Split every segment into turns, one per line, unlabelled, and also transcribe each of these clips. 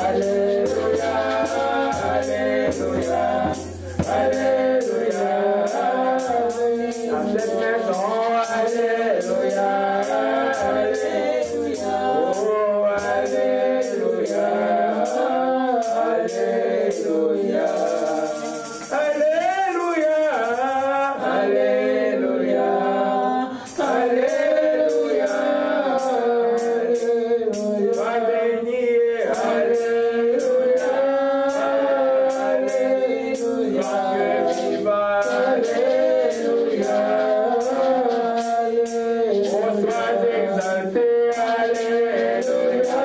Alléluia, Alléluia, Alléluia. Dans cette maison, Alléluia, Alléluia. Oh, Alléluia, Alléluia. Alléluia, Alléluia, Alléluia. Sois béni, Alléluia, Alléluia. Dieu vivant, Alléluia, Alléluia. Oh, sois exalté, Alléluia,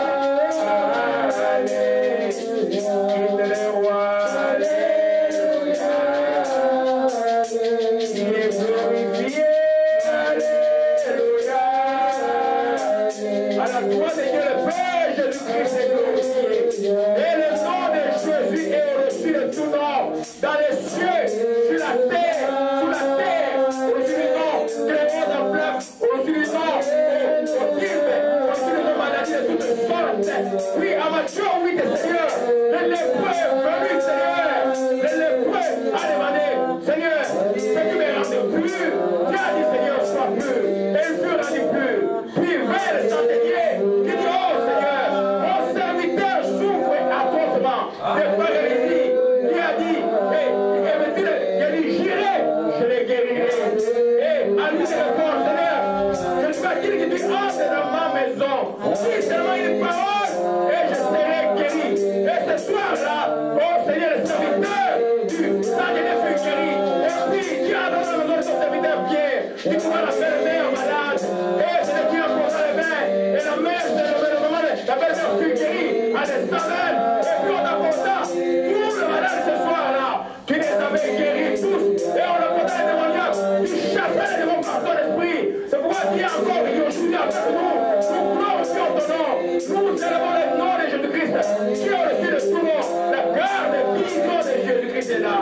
Alléluia. Quitte le roi, Alléluia, Alléluia. Il est glorifié, Alléluia. À la croix de Dieu le Père, Jésus-Christ est glorifié. Et le nom de Jésus est au-dessus de tout nom, dans les cieux, sur la terre, sous la terre, au-dessus du nom, créé en fleuve, au-dessus du nom, au type, au-dessus du nom maladie de toutes sortes. Oui, amateur, oui, de Seigneur, le lépreux est venu, Seigneur, le lépreux a demandé, Seigneur, peux-tu me rendre pur? Dieu a dit, Seigneur, sois pur, et il fut rendu pur. Puis vers le centenier, qui dit, oh Seigneur, mon serviteur souffre atrocement de paralysie. Il a dit, il a dit, j'irai, je le guérirai. Et à lui de répondre, Seigneur, je ne vais dire que tu entres dans ma maison. Dis seulement une parole et je serai guéri. Et ce soir-là, oh Seigneur, le serviteur du centenier fut guéri. Et puis, tu as dans la maison de ton serviteur Pierre, qui pourra la faire mère malade. Et c'est qui a posé les mains. Et la mère, la belle-mère fut guérie à l'Estamel. Et puis on a posé tout le malade ce soir-là. Tu les avais guéris tous. Et on a posé les démoniaques. Tu chassais les démons par ton esprit. C'est pourquoi tu es encore aujourd'hui avec nous. Nous glorifions ton nom. Nous célébrons le nom de Jésus-Christ. Qui est au-dessus de tout nom. La garde vivante de Jésus-Christ est là.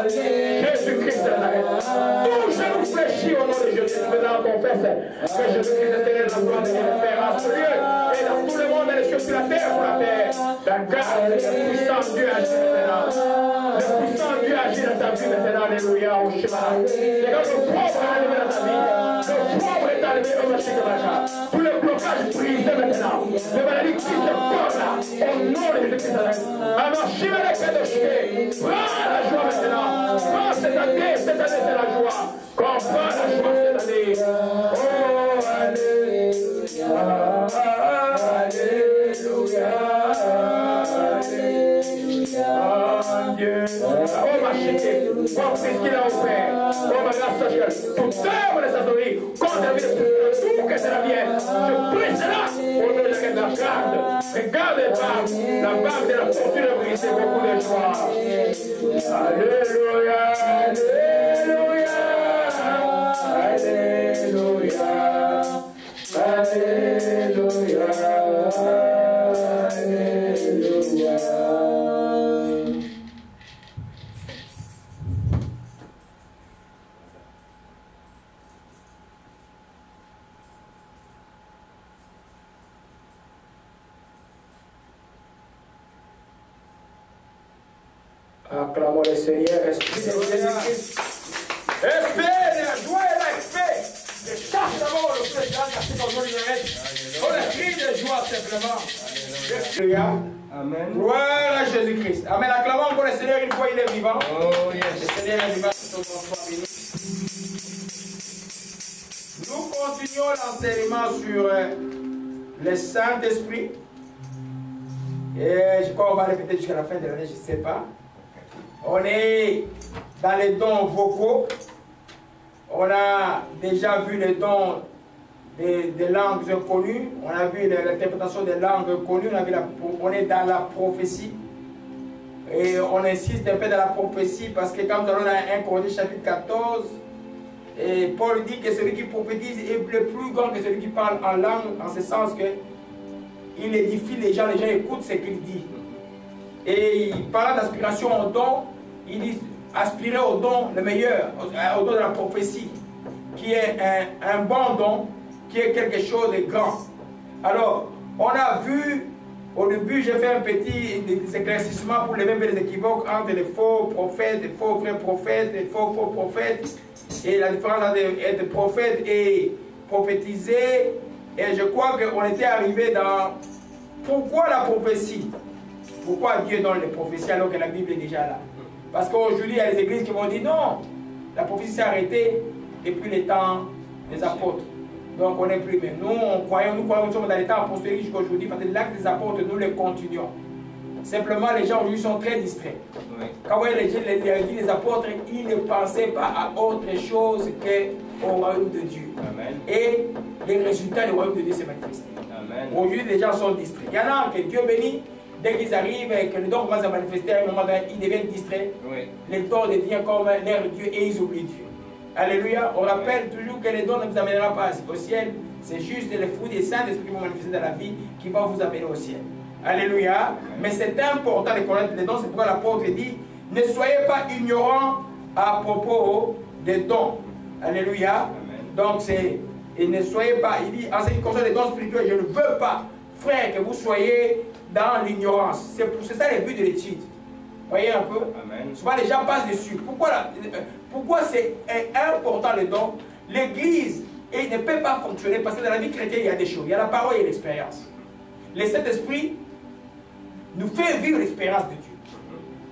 Jésus-Christ de Nazareth. Tout genou fléchit au nom de Jésus. Maintenant, on confesse que Jésus-Christ est Seigneur de la gloire de Dieu le Père en ce lieu. Et dans tout le monde, et les cieux sur la terre pour la terre. La garde, le puissant Dieu agit maintenant. Le puissant Dieu agit dans ta vie maintenant. Alléluia. Au chemin. C'est comme le pauvre est arrivé dans ta vie. Le pauvre est arrivé au marché de l'achat. Tout le blocage brisé maintenant. Les maladies qui te portent là. Au nom de Jésus-Christ de Nazareth. Alors, chemin les cœurs de chier. Prends la joie maintenant. Prends cette année c'est la joie. Comprends la joie cette année. Oh, Alléluia. Alléluia. Alléluia. Dieu. Oh, ma chérie. Pour ce qu'il a offert. Oh, ma grâce, tout œuvre de sa souris. Contre la vie de tout que c'est la mienne. Je prie cela. Au nom de la garde. Regarde les barres. La barre de la fortune a brisé beaucoup de joie. Alléluia. Alléluia. Alléluia. Alléluia. Alléluia. Acclamons le Seigneur, Esprit de Jésus-Christ. Esprit, la joie et la paix. Je chasse d'abord le président cassé comme nous libérer. On a cri de joie simplement. Alléluia. Amen. Gloire à Jésus-Christ. Amen. Acclamons encore le Seigneur une fois il est vivant. Oh yes. Le Seigneur est vivant. Nous continuons l'enseignement sur le Saint-Esprit. Et je crois qu'on va répéter jusqu'à la fin de l'année, je ne sais pas. On est dans les dons vocaux.
On a déjà vu les dons des langues inconnues. On a vu l'interprétation des langues inconnues. On est dans la prophétie. Et on insiste un peu dans la prophétie parce que quand nous allons dans 1 Corinthiens chapitre 14, et Paul dit que celui qui prophétise est le plus grand que celui qui parle en langue, en ce sens qu'il édifie les gens écoutent ce qu'il dit. Et il parle d'aspiration au don, il dit aspirer au don le meilleur, au don de la prophétie, qui est un bon don, qui est quelque chose de grand. Alors, on a vu, au début, j'ai fait un petit éclaircissement pour lever les équivoques entre les faux prophètes, les faux vrais prophètes, les faux prophètes, et la différence entre être prophète et prophétiser. Et je crois qu'on était arrivé dans pourquoi la prophétie. Pourquoi Dieu donne les prophéties alors que la Bible est déjà là? Parce qu'aujourd'hui, il y a des églises qui vont dire non, la prophétie s'est arrêtée depuis les temps des apôtres. Donc on n'est plus, mais nous croyons que nous sommes dans les temps apostoliques jusqu'aujourd'hui, parce que l'acte des apôtres, nous les continuons. Simplement, les gens aujourd'hui sont très distraits. Oui. Quand vous voyez les apôtres, ils ne pensaient pas à autre chose qu'au royaume de Dieu. Amen. Et les résultats du royaume de Dieu s'est manifesté. Aujourd'hui, les gens sont distraits. Il y en a que Dieu bénit, dès qu'ils arrivent et que le don commence à manifester, à un moment donné, ils deviennent distraits. Oui. Les dons deviennent comme l'air de Dieu et ils oublient Dieu. Alléluia. On rappelle toujours que les dons ne vous amènera pas au ciel. C'est juste les fruits des saints d'esprit qui vont manifester dans la vie qui vont vous amener au ciel. Alléluia. Mais c'est important de connaître les dons. C'est pourquoi l'apôtre dit, ne soyez pas ignorants à propos des dons. Alléluia. Amen. Donc c'est, et ne soyez pas, il dit, en ce qui concerne les dons spirituels, je ne veux pas, frère, que vous soyez dans l'ignorance. C'est ça le but de l'étude. Voyez un peu. Amen. Souvent les gens passent dessus. Pourquoi c'est important les dons? L'église ne peut pas fonctionner parce que dans la vie chrétienne, il y a des choses. Il y a la parole et l'expérience. Le Saint-Esprit nous fait vivre l'expérience de Dieu.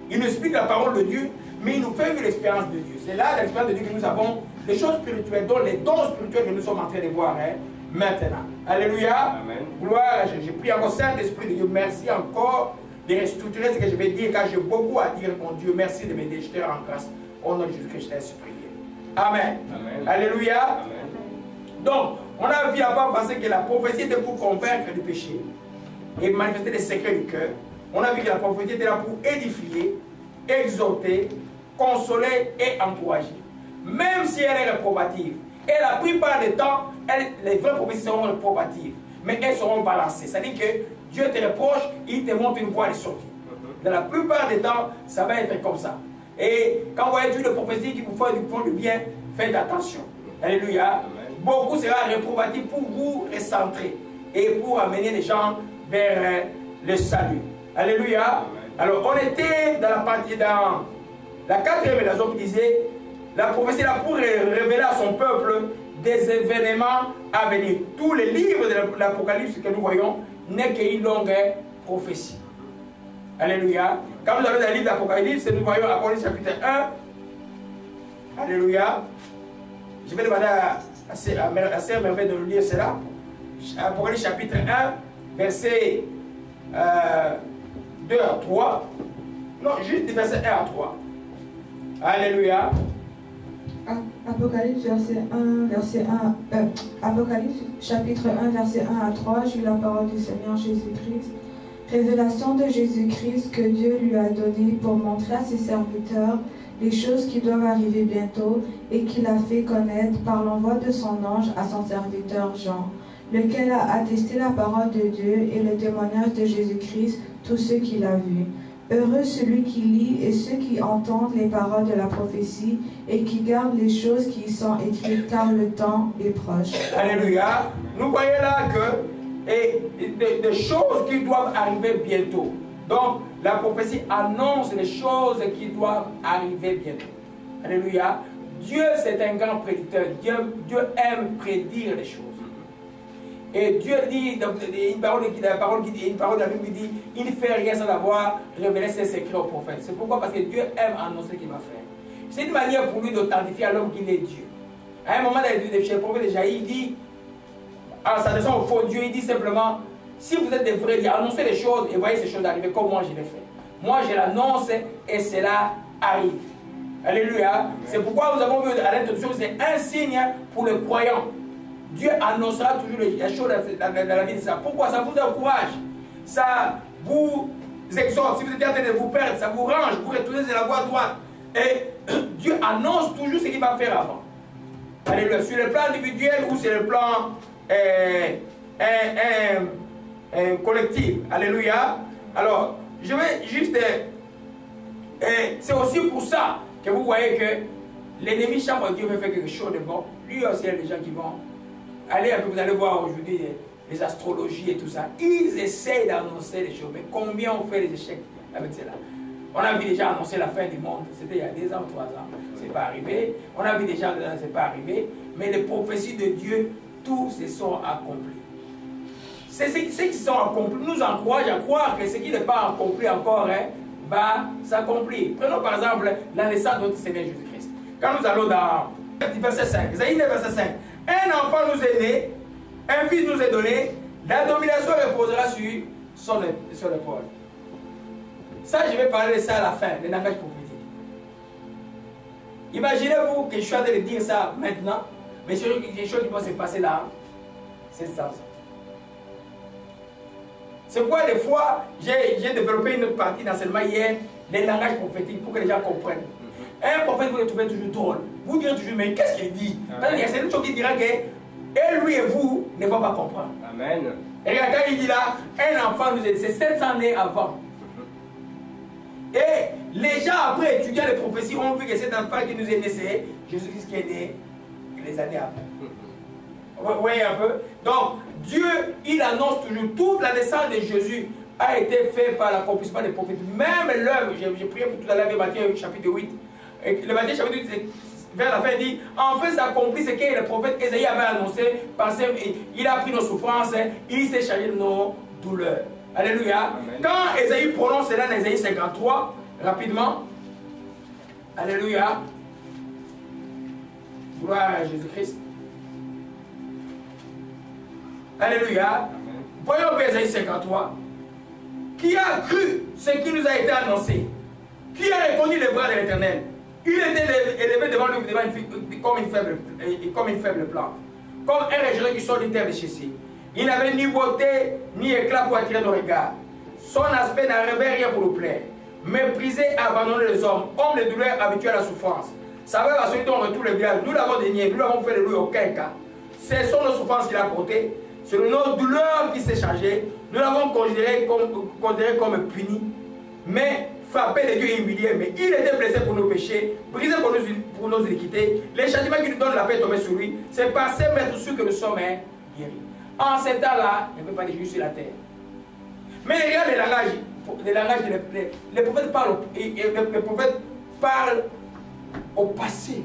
Il nous explique la parole de Dieu, mais il nous fait vivre l'expérience de Dieu. C'est là l'expérience de Dieu que nous avons, les choses spirituelles, dont les dons spirituels que nous sommes en train de voir maintenant. Alléluia. Amen. Gloire, j'ai pris encore Saint-Esprit de Dieu. Merci encore de restructurer ce que je vais dire, car j'ai beaucoup à dire, mon Dieu. Merci de m'aider. Je te rends grâce. Au nom de Jésus-Christ, je t'ai supplié. Amen. Amen. Alléluia. Amen. Donc, on a vu avant penser que la prophétie était pour convaincre du péché et manifester les secrets du cœur. On a vu que la prophétie était là pour édifier, exhorter, consoler et encourager. Même si elle est réprobative. Et la plupart des temps, les vraies prophéties seront réprobatives. Mais elles seront balancées. C'est-à-dire que Dieu te reproche, il te montre une voie de sortie. Dans la plupart des temps, ça va être comme ça. Et quand vous voyez Dieu de prophétie qui vous font du bien, faites attention. Alléluia. Beaucoup sera réprobatif pour vous recentrer et pour amener les gens vers le salut. Alléluia. Alors on était dans la partie, dans la quatrième raison qui disait la prophétie là pour révéler à son peuple des événements à venir. Tous les livres de l'Apocalypse que nous voyons n'est qu'une longue prophétie. Alléluia. Quand vous avez dans le livre d'Apocalypse, nous voyons Apocalypse chapitre 1. Alléluia. Je vais demander à Sœur Merveille de nous lire cela. Apocalypse chapitre 1, verset 2 à 3. Non, juste du verset 1 à 3. Alléluia.
Apocalypse, Apocalypse chapitre 1, verset 1 à 3. J'ai la parole du Seigneur Jésus-Christ. Révélation de Jésus-Christ que Dieu lui a donnée pour montrer à ses serviteurs les choses qui doivent arriver bientôt et qu'il a fait connaître par l'envoi de son ange à son serviteur Jean, lequel a attesté la parole de Dieu et le témoignage de Jésus-Christ, tous ceux qu'il a vus. Heureux celui qui lit et ceux qui entendent les paroles de la prophétie et qui gardent les choses qui y sont écrites, car le temps est proche.
Alléluia. Nous voyons là que des choses qui doivent arriver bientôt. Donc, la prophétie annonce les choses qui doivent arriver bientôt. Alléluia. Dieu, c'est un grand prédicteur. Dieu aime prédire les choses. Et Dieu dit, une parole de la Bible dit, il ne fait rien sans avoir révélé ses secrets aux prophètes. C'est pourquoi? Parce que Dieu aime annoncer ce qu'il va faire. C'est une manière pour lui d'authentifier à l'homme qu'il est Dieu. À un moment, chez le prophète Jaïe, il dit, en s'adressant au faux Dieu, il dit simplement, si vous êtes des vrais dieux, annoncez les choses et voyez ces choses arriver comme moi je les fais. Moi je l'annonce et cela arrive. Alléluia. C'est pourquoi nous avons vu à l'introduction, c'est un signe pour les croyants. Dieu annoncera toujours les choses dans la vie de ça. Pourquoi? Ça vous encourage. Ça vous exhorte. Si vous êtes en train de vous perdre, ça vous range pour retourner sur la voie droite. Et Dieu annonce toujours ce qu'il va faire avant. Alléluia. Sur le plan individuel ou sur le plan collectif. Alléluia. Alors, je vais juste... c'est aussi pour ça que vous voyez que l'ennemi, chaque fois que Dieu veut faire quelque chose de bon, lui aussi, il y a des gens qui vont aller un peu, vous allez voir aujourd'hui les astrologies et tout ça. Ils essayent d'annoncer les choses. Mais combien on fait des échecs avec cela? On a vu déjà annoncer la fin du monde. C'était il y a 2 ans, 3 ans. C'est pas arrivé. On a vu déjà, c'est pas arrivé. Mais les prophéties de Dieu, tous se sont accomplis. C'est ce qui sont accomplis nous encourage à croire que ce qui n'est pas accompli encore va s'accomplir. Prenons par exemple la naissance de notre Seigneur Jésus-Christ. Quand nous allons dans verset 5, Isaïe 9, verset 5, un enfant nous est né, un fils nous est donné, la domination reposera sur son épaule. Ça, je vais parler de ça à la fin, le langage prophétique. Imaginez-vous que je suis en train de dire ça maintenant, mais c'est des choses qui vont se passer dans 700 ans. C'est pourquoi des fois, j'ai développé une autre partie d'enseignement hier, les langages prophétiques, pour que les gens comprennent. Un prophète, vous le trouvez toujours drôle. Vous direz toujours, mais qu'est-ce qu'il dit? Il y a certaines choses qui diront que et lui et vous ne vont pas comprendre. Amen. Et regarde, quand il dit là, un enfant nous est, c'est 700 années avant. Et les gens, après étudiant les prophéties, ont vu que cet enfant qui nous est né, c'est Jésus-Christ qui est né les années après. Vous voyez un peu? Donc, Dieu, il annonce toujours, toute la naissance de Jésus a été faite par l'accomplissement des prophètes. Même l'œuvre, j'ai prié pour tout à l'heure, Matthieu chapitre 8. Et le Matthieu chapitre 8, vers la fin, il dit, enfin s'accomplit ce que le prophète Ésaïe avait annoncé, parce qu'il a pris nos souffrances, il s'est chargé de nos douleurs. Alléluia. Amen. Quand Ésaïe prononce cela dans Ésaïe 53, rapidement, Alléluia. Gloire à Jésus-Christ. Alléluia. Voyons Ésaïe 53. Qui a cru ce qui nous a été annoncé? Qui a reconnu les bras de l'Éternel? Il était élevé devant lui comme une faible plante, comme un rejeton qui sort d'une terre déchissée. Il n'avait ni beauté ni éclat pour attirer nos regards. Son aspect n'avait rien pour nous plaire. Méprisé et abandonné les hommes, homme de douleur habitué à la souffrance. Saveur à celui dont on retrouve le bien. Nous l'avons dénié, nous l'avons fait de lui aucun cas. Ce sont nos souffrances qu'il a portées. C'est nos douleurs qui s'est chargé. Nous l'avons considéré comme puni, mais frappé de Dieu et humilié. Mais il était blessé pour nos péchés, brisé pour nos iniquités. Les châtiments qui nous donnent la paix tombés sur lui. C'est par ces maîtres sûrs que nous sommes guéris. En ce temps-là, il ne peut pas dire juste sur la terre. Mais regarde les langages, les prophètes parlent au passé.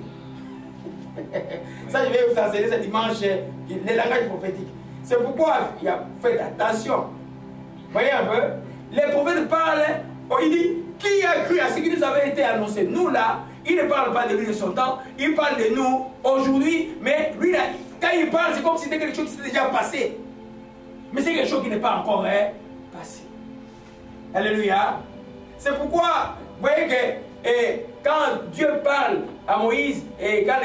Ça, je vais vous enseigner ce dimanche, les langages prophétiques. C'est pourquoi il a fait attention. Voyez un peu, les prophètes parlent, il dit, qui a cru à ce qui nous avait été annoncé? Nous là, il ne parle pas de lui de son temps, il parle de nous aujourd'hui, mais lui là, quand il parle, c'est comme si c'était quelque chose qui s'était déjà passé. Mais c'est quelque chose qui n'est pas encore passé. Alléluia. C'est pourquoi, vous voyez que quand Dieu parle à Moïse, et quand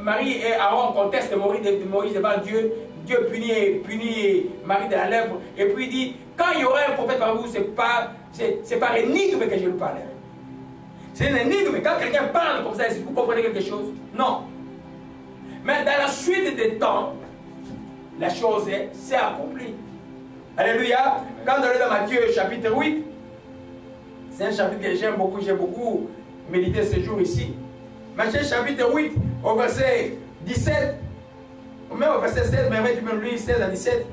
Marie et Aaron contestent Moïse devant Dieu, Dieu punit Marie de la lèpre, et puis il dit, quand il y aura un prophète parmi vous, c'est par énigme que je lui parlerai. C'est une énigme. Quand quelqu'un parle comme ça, est-ce que vous comprenez quelque chose? Non. Mais dans la suite des temps, la chose s'est accomplie. Alléluia. Quand on est dans Matthieu chapitre 8, c'est un chapitre que j'aime beaucoup, j'ai beaucoup médité ce jour ici. Matthieu chapitre 8, au verset 17, ou même au verset 16, mais tu peux lire 16 à 17.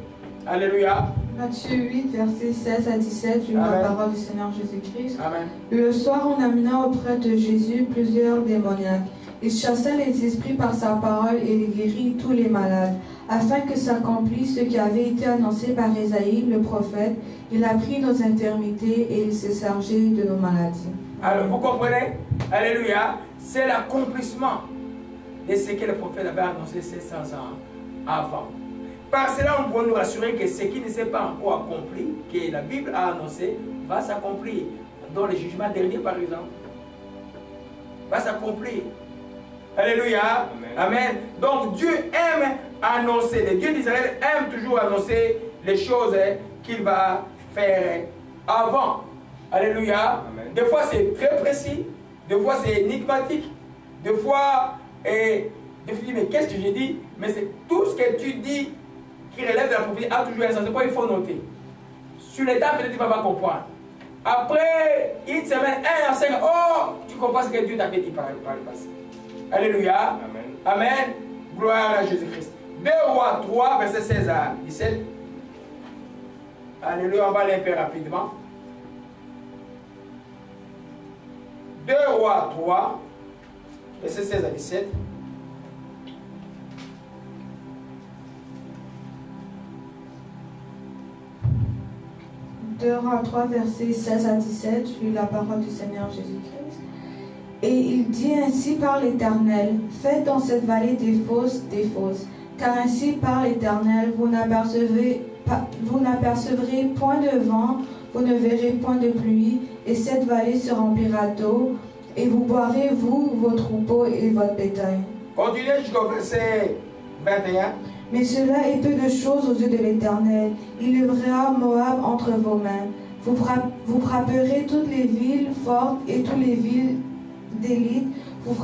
Alléluia.
Matthieu 8, versets 16 à 17, je lis la parole du Seigneur Jésus-Christ.
Amen.
Le soir, on amena auprès de Jésus plusieurs démoniaques. Il chassa les esprits par sa parole et il guérit tous les malades, afin que s'accomplisse ce qui avait été annoncé par Ésaïe, le prophète. Il a pris nos infirmités et il s'est chargé de nos maladies.
Alors, vous comprenez? Alléluia. C'est l'accomplissement de ce que le prophète avait annoncé 700 ans avant. Par cela, on peut nous rassurer que ce qui ne s'est pas encore accompli, que la Bible a annoncé, va s'accomplir. Dans le jugement dernier, par exemple. Va va s'accomplir. Alléluia.
Amen.
Amen. Donc Dieu aime annoncer, le Dieu d'Israël aime toujours annoncer les choses qu'il va faire avant. Alléluia.
Amen.
Des fois c'est très précis, des fois c'est énigmatique, des fois, tu dis mais qu'est-ce que j'ai dit? Mais c'est tout ce que tu dis qui relève de la prophétie a toujours un sens. C'est pourquoi il faut noter. Sur les temps, peut-être tu ne vas pas comprendre. Après une semaine, 1 à 5, oh, tu comprends ce que Dieu t'avait dit par le passé. Alléluia.
Amen.
Amen. Gloire à Jésus-Christ. 2 Rois 3, verset 16 à 17. Alléluia, on va aller un peu rapidement. 2 Rois 3, verset 16 à 17.
Deux Rois 3, versets 16 à 17, je lis la parole du Seigneur Jésus-Christ. Et il dit ainsi par l'Éternel, faites dans cette vallée des fosses, car ainsi par l'Éternel, vous n'apercevrez point de vent, vous ne verrez point de pluie, et cette vallée se remplira d'eau, et vous boirez, vous, vos troupeaux et votre bétail.
Continuez jusqu'au verset 21.
Mais cela est peu de choses aux yeux de l'Éternel. Il livrera Moab entre vos mains. Vous frapperez toutes les villes fortes et toutes les villes d'élite. Vous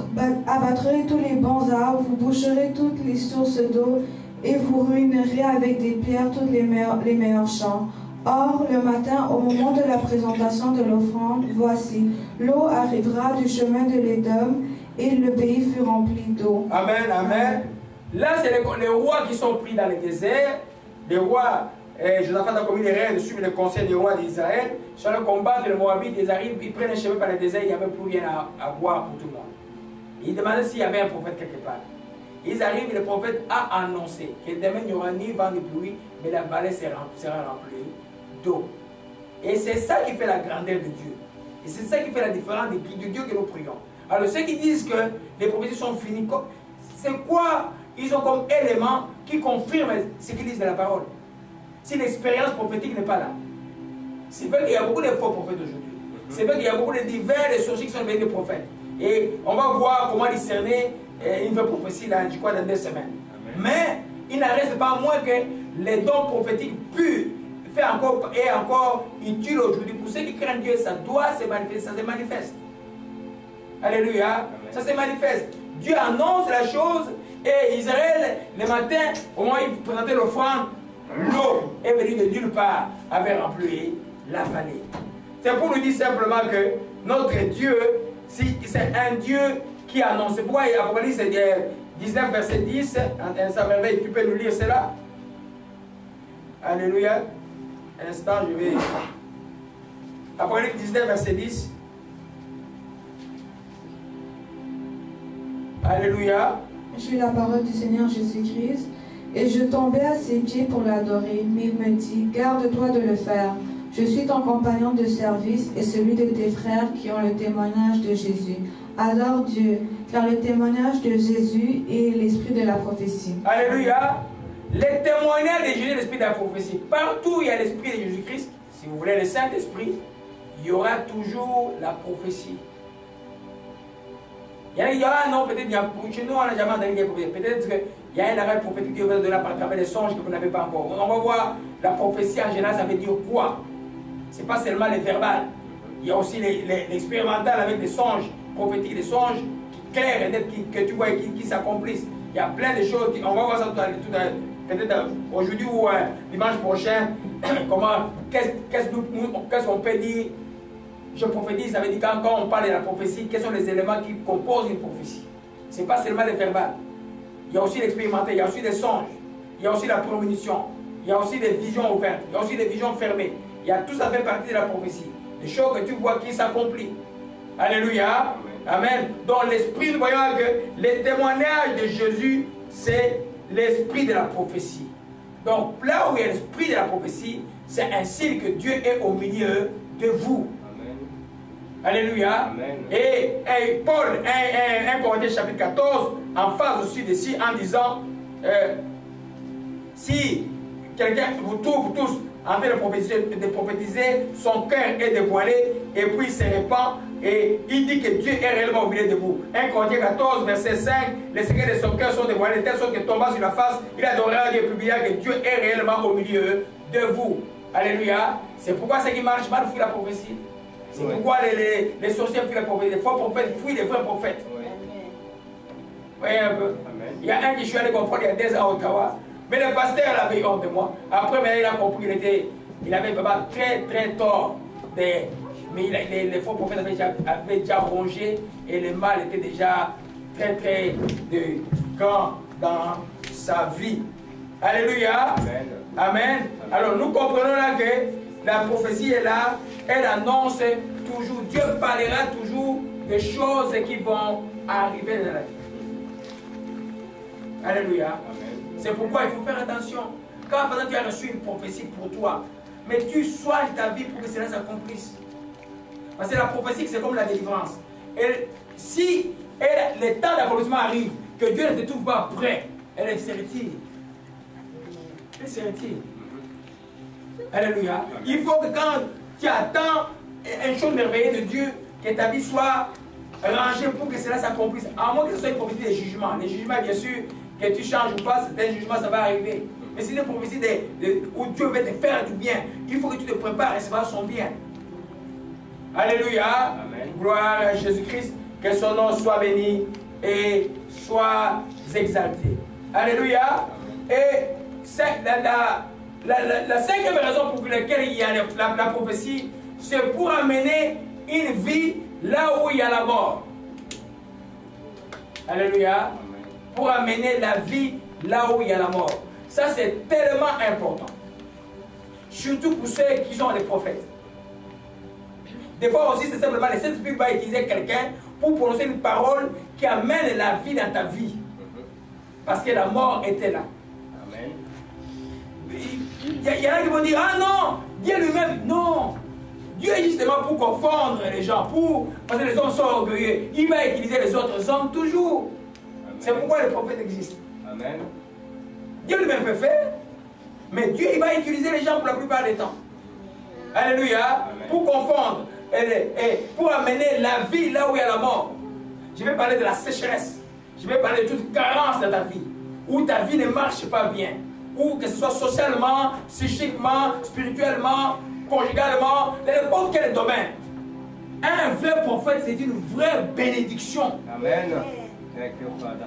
abattrez tous les bons arbres. Vous boucherez toutes les sources d'eau et vous ruinerez avec des pierres tous les meilleurs champs. Or, le matin, au moment de la présentation de l'offrande, voici, l'eau arrivera du chemin de l'Édom et le pays fut rempli d'eau.
Amen, amen. Là, c'est les rois qui sont pris dans le désert. Les rois, Jonathan a commis l'erreur de suivre le conseil des rois d'Israël. Sur le combat, les Moabites, ils arrivent, ils prennent un chemin par le désert, il n'y avait plus rien à boire pour tout le monde. Ils demandaient s'il y avait un prophète quelque part. Ils arrivent et le prophète a annoncé que demain il n'y aura ni vent ni pluie, mais la vallée sera remplie d'eau. Et c'est ça qui fait la grandeur de Dieu. Et c'est ça qui fait la différence du Dieu que nous prions. Alors ceux qui disent que les prophéties sont finies, c'est quoi ils ont comme élément qui confirme ce qu'ils disent de la parole? Si l'expérience prophétique n'est pas là. C'est vrai qu'il y a beaucoup de faux prophètes aujourd'hui. C'est vrai qu'il y a beaucoup de divers et sorciers qui sont devenus des prophètes. Et on va voir comment discerner une vraie prophétie dans 2 semaines. Amen. Mais il n'en reste pas moins que les dons prophétiques purs est encore utile aujourd'hui. Pour ceux qui craignent Dieu, ça doit se manifester, ça se manifeste. Alléluia. Amen. Ça se manifeste. Dieu annonce la chose et Israël, le matin, au moment où il présentait l'offrande, l'eau est venue de nulle part, avait rempli la vallée. C'est pour nous dire simplement que notre Dieu, c'est un Dieu qui annonce. C'est pourquoi Apocalypse 19, verset 10, ça merveille, tu peux nous lire cela? Alléluia. Un instant, je vais. Apocalypse 19, verset 10. Alléluia.
Je lis la parole du Seigneur Jésus-Christ. Et je tombais à ses pieds pour l'adorer. Mais il me dit, garde-toi de le faire. Je suis ton compagnon de service et celui de tes frères qui ont le témoignage de Jésus. Adore Dieu, car le témoignage de Jésus est l'esprit de la prophétie.
Alléluia. Le témoignage de Jésus est l'esprit de la prophétie. Partout où il y a l'esprit de Jésus-Christ, si vous voulez le Saint-Esprit, il y aura toujours la prophétie. Il y aura un nom, peut-être, chez nous on n'a jamais entendu des prophéties. Peut-être qu'il y a un arrêt prophétique qui va donner par travers des songes que vous n'avez pas encore. On va voir la prophétie en général, ça veut dire quoi? Ce n'est pas seulement les verbales. Il y a aussi l'expérimental avec des songes prophétiques, des songes clairs et nets que tu vois et qui s'accomplissent. Il y a plein de choses, on va voir ça tout à l'heure, peut-être aujourd'hui ou dimanche prochain, qu'est-ce qu'on peut dire? Je prophétise, ça veut dire quand on parle de la prophétie, quels sont les éléments qui composent une prophétie? Ce n'est pas seulement les verbales. Il y a aussi l'expérimental, il y a aussi des songes, il y a aussi la prémonition, il y a aussi des visions ouvertes, il y a aussi des visions fermées. Il y a tout ça fait partie de la prophétie. Des choses que tu vois qui s'accomplissent. Alléluia. Amen. Donc l'esprit, nous voyons que le témoignage de Jésus, c'est l'esprit de la prophétie. Donc là où il y a l'esprit de la prophétie, c'est un signe que Dieu est au milieu de vous. Alléluia. Amen. Et Paul, 1 Corinthiens chapitre 14, en phase aussi de ci en disant, si quelqu'un, vous tous, en train de prophétiser, son cœur est dévoilé, et puis il se répand, et il dit que Dieu est réellement au milieu de vous. 1 Corinthiens 14, verset 5, les secrets de son cœur sont dévoilés, de telle sorte que tombant sur la face, il adorera Dieu et publiera que Dieu est réellement au milieu de vous. Alléluia. C'est pourquoi ceux qui marchent mal fuient la prophétie. C'est pourquoi les sorciers fuient la prophétie. Les faux prophètes fuient les vrais prophètes. Voyez un peu. Amen. Il y a un qui je suis allé comprendre il y a 2 ans à Ottawa. Mais le pasteur avait honte de moi. Après, il a compris qu'il avait vraiment très tort. Mais les faux prophètes avaient déjà rongé et le mal était déjà très grand dans sa vie. Alléluia. Amen. Amen. Alors nous comprenons là que la prophétie est là. Elle annonce toujours. Dieu parlera toujours des choses qui vont arriver dans la vie. Alléluia. C'est pourquoi il faut faire attention. Quand pendant tu as reçu une prophétie pour toi, mais tu soignes ta vie pour que cela s'accomplisse. Parce que la prophétie, c'est comme la délivrance. Et si le temps d'accomplissement arrive, que Dieu ne te trouve pas prêt, elle se retire. Elle se retire. Alléluia. Il faut que quand tu attends une chose merveilleuse de Dieu, que ta vie soit rangée pour que cela s'accomplisse. À moins que ce soit une prophétie des jugements. Les jugements, bien sûr, que tu changes ou pas, c'est un jugement, ça va arriver. Mais si c'est une prophétie où Dieu veut te faire du bien, il faut que tu te prépares à recevoir son bien. Alléluia. Amen. Gloire à Jésus-Christ. Que son nom soit béni et soit exalté. Alléluia. Et la cinquième raison pour laquelle il y a la prophétie, c'est pour amener une vie là où il y a la mort. Alléluia. Pour amener la vie là où il y a la mort. Ça, c'est tellement important. Surtout pour ceux qui sont des prophètes. Des fois aussi, c'est simplement le Saint-Esprit va utiliser quelqu'un pour prononcer une parole qui amène la vie dans ta vie. Parce que la mort était là. Amen. Il y en a qui vont dire, ah non, Dieu lui-même, non. Dieu est justement pour confondre les gens, parce que les hommes sont orgueilleux. Il va utiliser les autres hommes toujours. C'est pourquoi les prophètes existent. Amen. Dieu lui-même peut faire, mais Dieu il va utiliser les gens pour la plupart des temps. Alléluia. Amen. Pour confondre et pour amener la vie là où il y a la mort. Je vais parler de la sécheresse. Je vais parler de toute carence dans ta vie, où ta vie ne marche pas bien, ou que ce soit socialement, psychiquement, spirituellement, conjugalement, dans n'importe quel domaine. Un vrai prophète, c'est une vraie bénédiction. Amen.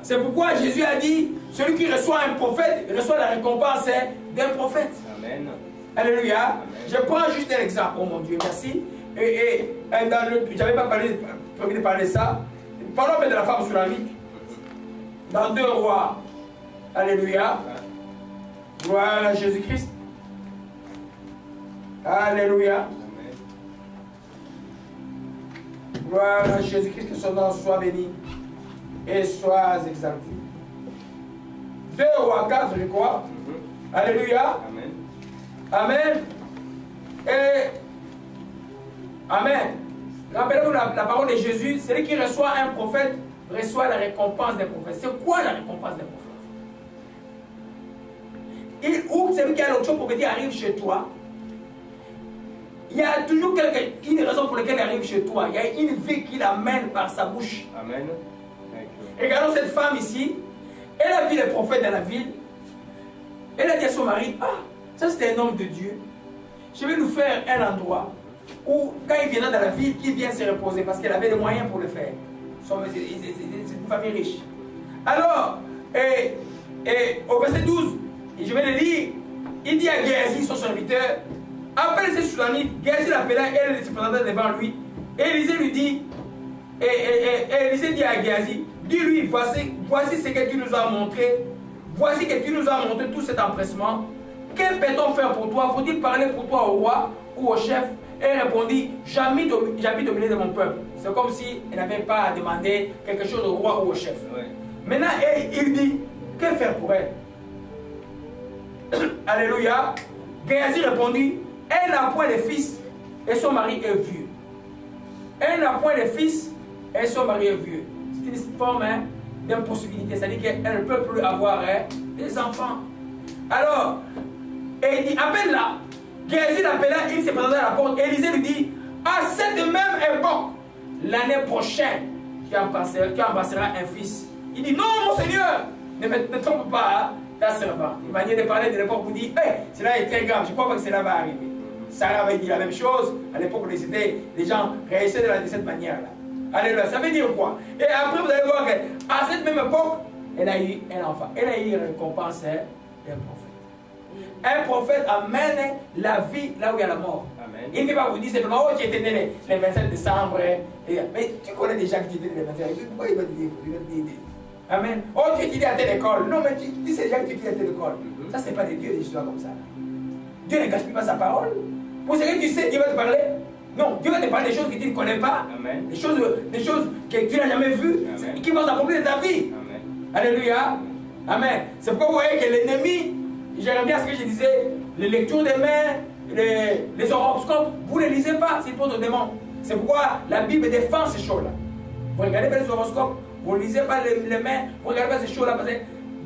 C'est pourquoi Jésus a dit, celui qui reçoit un prophète, reçoit la récompense d'un prophète. Amen. Alléluia. Amen. Je prends juste un exemple. Oh mon Dieu, merci. J'avais pas prévu de parler de ça. Parlons de la femme sunamite. Dans 2 Rois. Alléluia. Gloire à Jésus-Christ. Alléluia. Gloire à Jésus-Christ, que son nom soit béni et soit exalté. 2 Rois 4, je crois. Alléluia. Amen. Amen. Et Amen. Rappelez-vous la parole de Jésus, celui qui reçoit un prophète reçoit la récompense d'un prophète. C'est quoi la récompense d'un prophète? Ou celui qui a l'option prophétique arrive chez toi, il y a toujours une raison pour laquelle il arrive chez toi. Il y a une vie qu'il amène par sa bouche. Amen. Regardons cette femme ici. Elle a vu les prophètes dans la ville. Elle a dit à son mari, ah, ça c'était un homme de Dieu. Je vais nous faire un endroit où, quand il viendra dans la ville, qu'il vienne se reposer parce qu'elle avait les moyens pour le faire. C'est une famille riche. Alors, au verset 12, je vais le lire, il dit à Géasi, son serviteur, appelle ces Soudanites. Géasi l'appela, elle se présenta devant lui. Et Élisée lui dit, Élisée dit à Géasi, dis-lui, voici ce que tu nous as montré. Voici que tu nous as montré tout cet empressement. Que peut-on faire pour toi? Faut-il parler pour toi au roi ou au chef? Elle répondit, j'habite au milieu de mon peuple. C'est comme si elle n'avait pas demandé quelque chose au roi ou au chef. Ouais. Maintenant, il dit, que faire pour elle? Alléluia. Géasi répondit, elle n'a point de fils et son mari est vieux. Elle n'a point de fils et son mari est vieux. C'est une forme d'impossibilité. C'est-à-dire qu'elle ne peut plus avoir des enfants. Alors, et il dit, appelle-la. Géasi l'appela, il s'est présenté à la porte. Élisée lui dit, à cette même époque, l'année prochaine, tu embrassera un fils. Il dit, non, mon Seigneur, ne trompe pas ta servante. Une manière de parler de l'époque, vous dit, hey, cela est très grave, je ne crois pas que cela va arriver. Sarah avait dit la même chose à l'époque où les gens réagissaient de cette manière-là. Alléluia, ça veut dire quoi? Et après, vous allez voir qu'à cette même époque, elle a eu un enfant. Elle a eu la récompense d'un prophète. Un prophète amène la vie là où il y a la mort. Amen. Il ne va pas vous dire simplement, oh, tu étais né le 27 décembre. Mais tu connais des gens qui étaient nés le 27 décembre. Pourquoi il va te dire? Amen. Oh, tu étudies à telle école. Non, mais tu dis ces gens qui étudient à telle école. Ça, ce n'est pas de Dieu, des histoires comme ça. Dieu ne gaspille pas sa parole. Pour ce que tu sais, Dieu va te parler. Non, Dieu va te parler des choses que tu ne connais pas. Amen. Des choses que tu n'as jamais vues. Amen. Qui vont s'accomplir de ta vie. Amen. Alléluia. Amen. C'est pourquoi vous voyez que l'ennemi, je reviens à ce que je disais, les lectures des mains, les horoscopes, vous ne les lisez pas, c'est pour le démon. C'est pourquoi la Bible défend ces choses-là. Vous regardez pas les horoscopes, vous ne lisez pas les mains, vous ne regardez pas ces choses-là. Parce que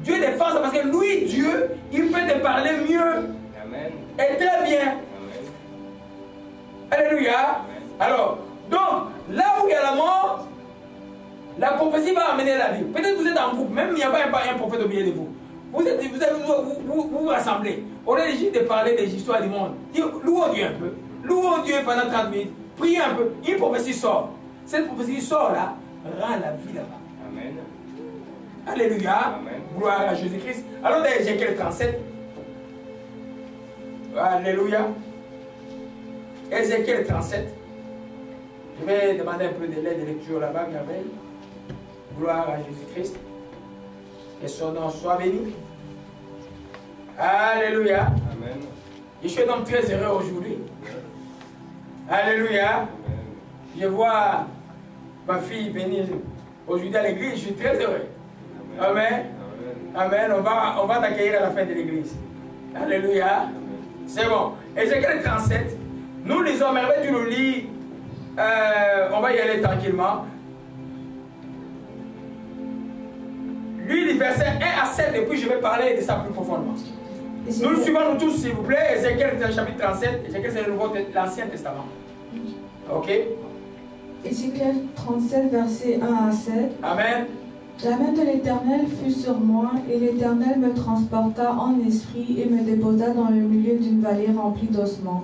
Dieu défend ça, parce que lui, Dieu, il peut te parler mieux. Amen. Et très bien. Alléluia. Amen. Alors, donc, là où il y a la mort, la prophétie va amener la vie. Peut-être que vous êtes en groupe, même il n'y a pas un prophète au milieu de vous. Vous rassemblez. Au lieu de parler des histoires du monde, louons Dieu un peu. Louons Dieu pendant 30 minutes. Priez un peu. Une prophétie sort. Cette prophétie sort là, rend la vie là-bas. Amen. Alléluia. Amen. Gloire à Jésus-Christ. Alors dans Ézéchiel 37. Alléluia. Ézéchiel 37. Je vais demander un peu de l'aide de lecture là-bas, merveille. Gloire à Jésus-Christ. Que son nom soit béni. Alléluia. Amen. Je suis donc très heureux aujourd'hui. Alléluia. Amen. Je vois ma fille venir aujourd'hui à l'église. Je suis très heureux. Amen. Amen. Amen. On va t'accueillir à la fin de l'église. Alléluia. C'est bon. Ézéchiel 37. Nous lisons, merveille, tu nous lis. On va y aller tranquillement. Lui, les versets 1 à 7, et puis je vais parler de ça plus profondément. Nous le suivons nous tous, s'il vous plaît. Ézéchiel, chapitre 37. Ézéchiel, c'est l'Ancien Testament. Ok.
Ézéchiel 37, versets 1 à 7.
Amen.
La main de l'Éternel fut sur moi, et l'Éternel me transporta en esprit et me déposa dans le milieu d'une vallée remplie d'ossements.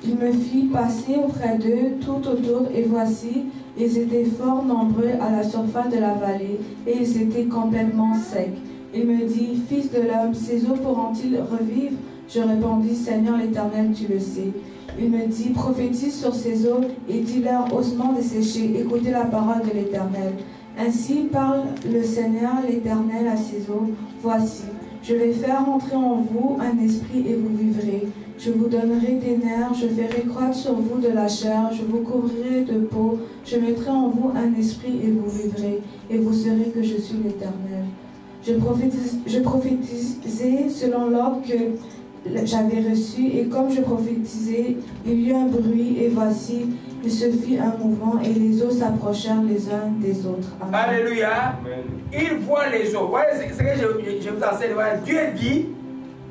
Il me fit passer auprès d'eux tout autour, et voici, ils étaient fort nombreux à la surface de la vallée, et ils étaient complètement secs. Il me dit, Fils de l'homme, ces eaux pourront-ils revivre? Je répondis, Seigneur l'Éternel, tu le sais. Il me dit, prophétise sur ces eaux, et dis-leur, ossements desséchés, écoutez la parole de l'Éternel. Ainsi parle le Seigneur l'Éternel à ces eaux, voici, je vais faire entrer en vous un esprit et vous vivrez. Je vous donnerai des nerfs, je ferai croître sur vous de la chair, je vous couvrirai de peau, je mettrai en vous un esprit et vous vivrez, et vous saurez que je suis l'Éternel. Je prophétisais selon l'ordre que j'avais reçu, et comme je prophétisais, il y eut un bruit, et voici, il se fit un mouvement, et les eaux s'approchèrent les uns des autres. Amen.
Alléluia. Amen. Il voit les eaux. Voilà ce que je vous enseigne. Voilà. Dieu dit,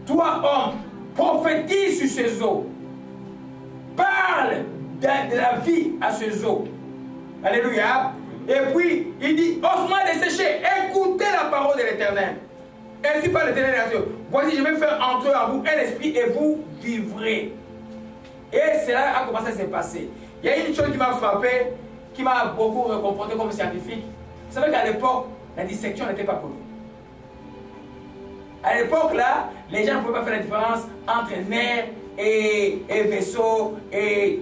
toi homme, prophétise sur ces eaux. Parle de la vie à ces eaux. Alléluia. Et puis, il dit, ossements desséchés, écoutez la parole de l'Éternel. Ainsi par l'Éternel des nations. Voici, je vais faire entrer en vous un esprit et vous vivrez. Et cela a commencé à se passer. Il y a une chose qui m'a frappé, qui m'a beaucoup réconforté comme scientifique. Vous savez qu'à l'époque, la dissection n'était pas connue. À l'époque, là, les gens ne pouvaient pas faire la différence entre nerf et vaisseau.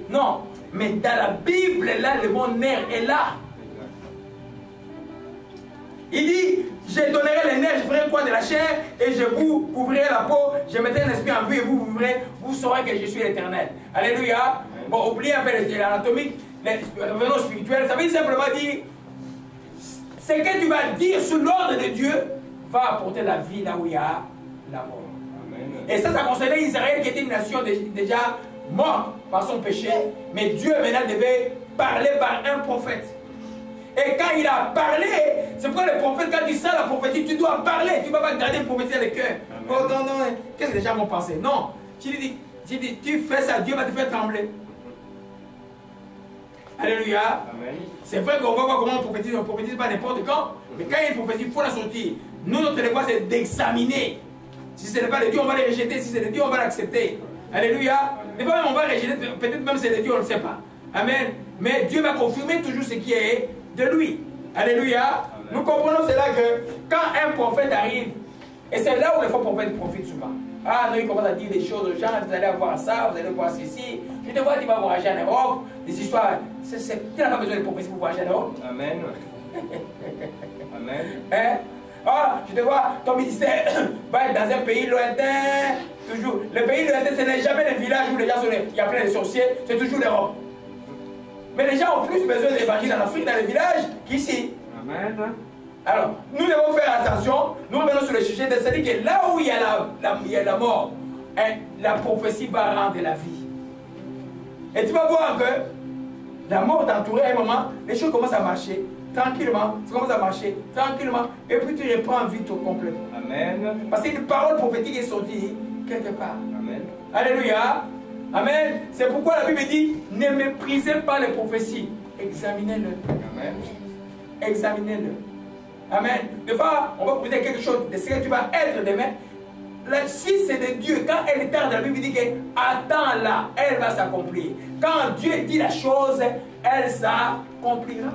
Non, mais dans la Bible, là, le mot nerf est là. Il dit, je donnerai les nerfs, je ferai quoi de la chair, et je vous couvrirai la peau, je mettrai un esprit en vous et vous vivrez, vous saurez que je suis l'Éternel. Alléluia. Bon, oubliez un peu l'anatomique, revenons spirituel, ça veut simplement dire, ce que tu vas dire sous l'ordre de Dieu va apporter la vie là où il y a la mort. Amen. Et ça concernait Israël qui était une nation déjà morte par son péché, mais Dieu maintenant devait parler par un prophète. Et quand il a parlé, c'est pourquoi le prophète, quand il dit ça, la prophétie, tu dois parler. Tu ne vas pas garder une prophétie dans le cœur. Oh non, non, qu'est-ce que les gens vont penser? Non. Tu lui dis, tu fais ça, Dieu va te faire trembler. Alléluia. C'est vrai qu'on va voir comment on prophétise. On ne prophétise pas n'importe quand. Mais quand il y a une prophétie, il faut la sortir. Nous, notre devoir, c'est d'examiner. Si ce n'est pas de Dieu, on va les rejeter. Si c'est de Dieu, on va l'accepter. Alléluia. Des fois même, on va rejeter. Peut-être même c'est de Dieu, on ne sait pas. Amen. Mais Dieu va confirmer toujours ce qui est de lui. Alléluia. Amen. Nous comprenons cela que quand un prophète arrive, et c'est là où les faux prophètes profitent souvent. Ah non, il commence à dire des choses aux gens, vous allez avoir ça, vous allez voir ceci. Je te vois, tu vas voyager en Europe. Des histoires, tu n'as pas besoin de prophétie pour voyager en Europe. Amen. Amen. Hein? Ah, je te vois, ton ministère va être dans un pays lointain. Toujours. Le pays lointain, ce n'est jamais les villages où les gens sont, il y a plein de sorciers, c'est toujours l'Europe. Mais les gens ont plus besoin d'évangile en Afrique, dans les villages, qu'ici. Amen. Alors, nous devons faire attention, nous revenons sur le sujet de c'est-à-dire que là où il y a la mort, hein, la prophétie va rendre la vie. Et tu vas voir que la mort t'entourer à un moment, les choses commencent à marcher tranquillement, ça commence à marcher tranquillement, et puis tu reprends vie tout complètement. Amen. Parce qu'une parole prophétique est sortie quelque part. Amen. Alléluia. Amen. C'est pourquoi la Bible dit, ne méprisez pas les prophéties, examinez-le. Amen. Examinez-le. Amen. Des fois, on va proposer quelque chose de ce que tu vas être demain. Là, si c'est de Dieu, quand elle est tarde, la Bible dit que attends-la, elle va s'accomplir. Quand Dieu dit la chose, elle s'accomplira.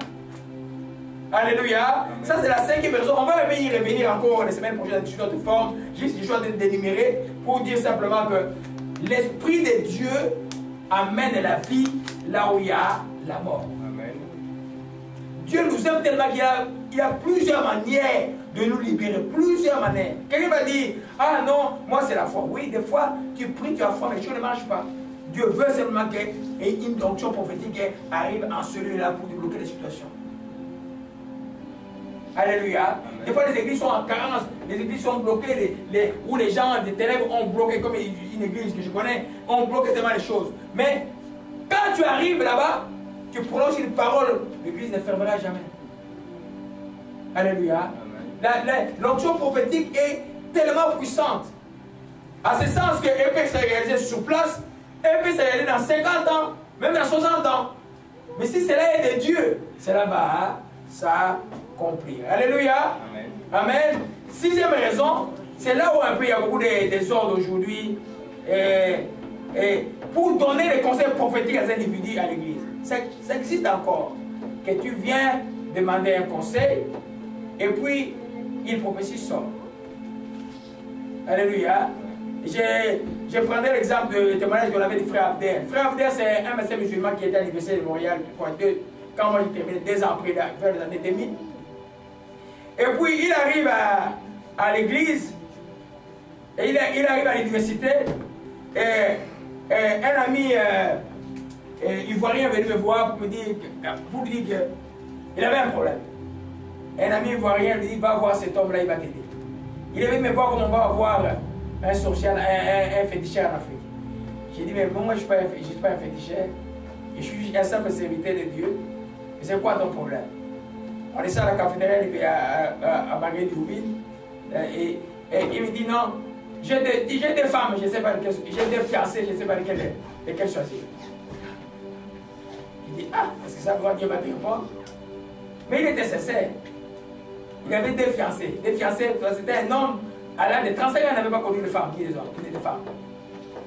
Alléluia. Amen. Ça, c'est la cinquième raison. On va y revenir encore les semaines prochaines sur notre forme. Juste, je dois d'énumérer pour dire simplement que l'Esprit de Dieu amène la vie là où il y a la mort. Amen. Dieu nous aime tellement qu'il y a plusieurs manières de nous libérer. Plusieurs manières. Quelqu'un va dire, ah non, moi c'est la foi. Oui, des fois, tu pries, tu as foi, mais les choses ne marchent pas. Dieu veut simplement qu'une onction prophétique arrive en celui-là pour débloquer les situations. Alléluia. Amen. Des fois, les églises sont en carence, les églises sont bloquées, où les gens des ténèbres ont bloqué, comme une église que je connais, ont bloqué tellement les choses. Mais quand tu arrives là-bas, tu prononces une parole, l'église ne fermera jamais. Alléluia. L'onction prophétique est tellement puissante, à ce sens qu'elle peut se réaliser sur place, elle peut se réaliser dans 50 ans, même dans 60 ans. Mais si cela est de Dieu, cela va s'accomplir. Alléluia. Amen. Amen. Sixième raison, c'est là où un peu il y a beaucoup de désordre aujourd'hui. Pour donner les conseils prophétiques à un individu à l'église. Ça existe encore. Que tu viens demander un conseil et puis il prophétie sort. Alléluia. Je prendrai l'exemple du témoignage qu'on avait du frère Abdel. Frère Abdel, c'est un médecin musulman qui était à l'université de Montréal quand moi j'ai terminé 2 ans après, vers les années 2000. Et puis il arrive à l'église, et il arrive à l'université, et un ami ivoirien est venu me voir pour lui dire qu'il avait un problème. Un ami ivoirien lui dit, va voir cet homme-là, il va t'aider. Il est venu me voir comment on va avoir un sorcier, un féticheur en Afrique. J'ai dit, mais moi je ne suis pas un féticheur, je suis un simple serviteur de Dieu. Mais c'est quoi ton problème? On est à la cafétéria à Marguerite-Douville, et il me dit, non, j'ai des femmes, je ne sais pas lesquelles, j'ai des fiancés, je ne sais pas lesquelles choisir. Il dit, ah, est-ce que ça va Dieu va te répondre? Mais il était sincère. Il avait des fiancés. Des fiancés, c'était un homme à l'âge de 35 ans, il n'avait pas connu de femmes, ni des hommes, ni des femmes.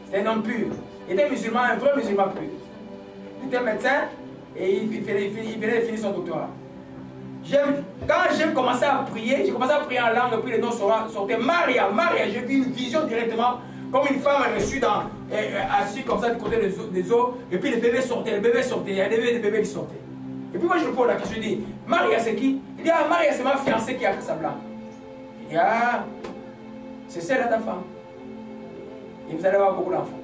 C'était un homme pur. Il était musulman, un vrai musulman pur. Il était médecin et il venait de finir son doctorat. Quand j'ai commencé à prier en langue, puis le nom sortait Maria. J'ai vu une vision directement, comme une femme reçue assise comme ça du côté des eaux, et puis les bébés sortaient, il y a des bébés qui sortaient. Et puis moi je lui pose la question, je dis, Maria c'est qui? Il dit, ah Maria c'est ma fiancée qui a pris sa blanche. Il dit, ah, c'est celle de ta femme. Et vous allez avoir beaucoup d'enfants.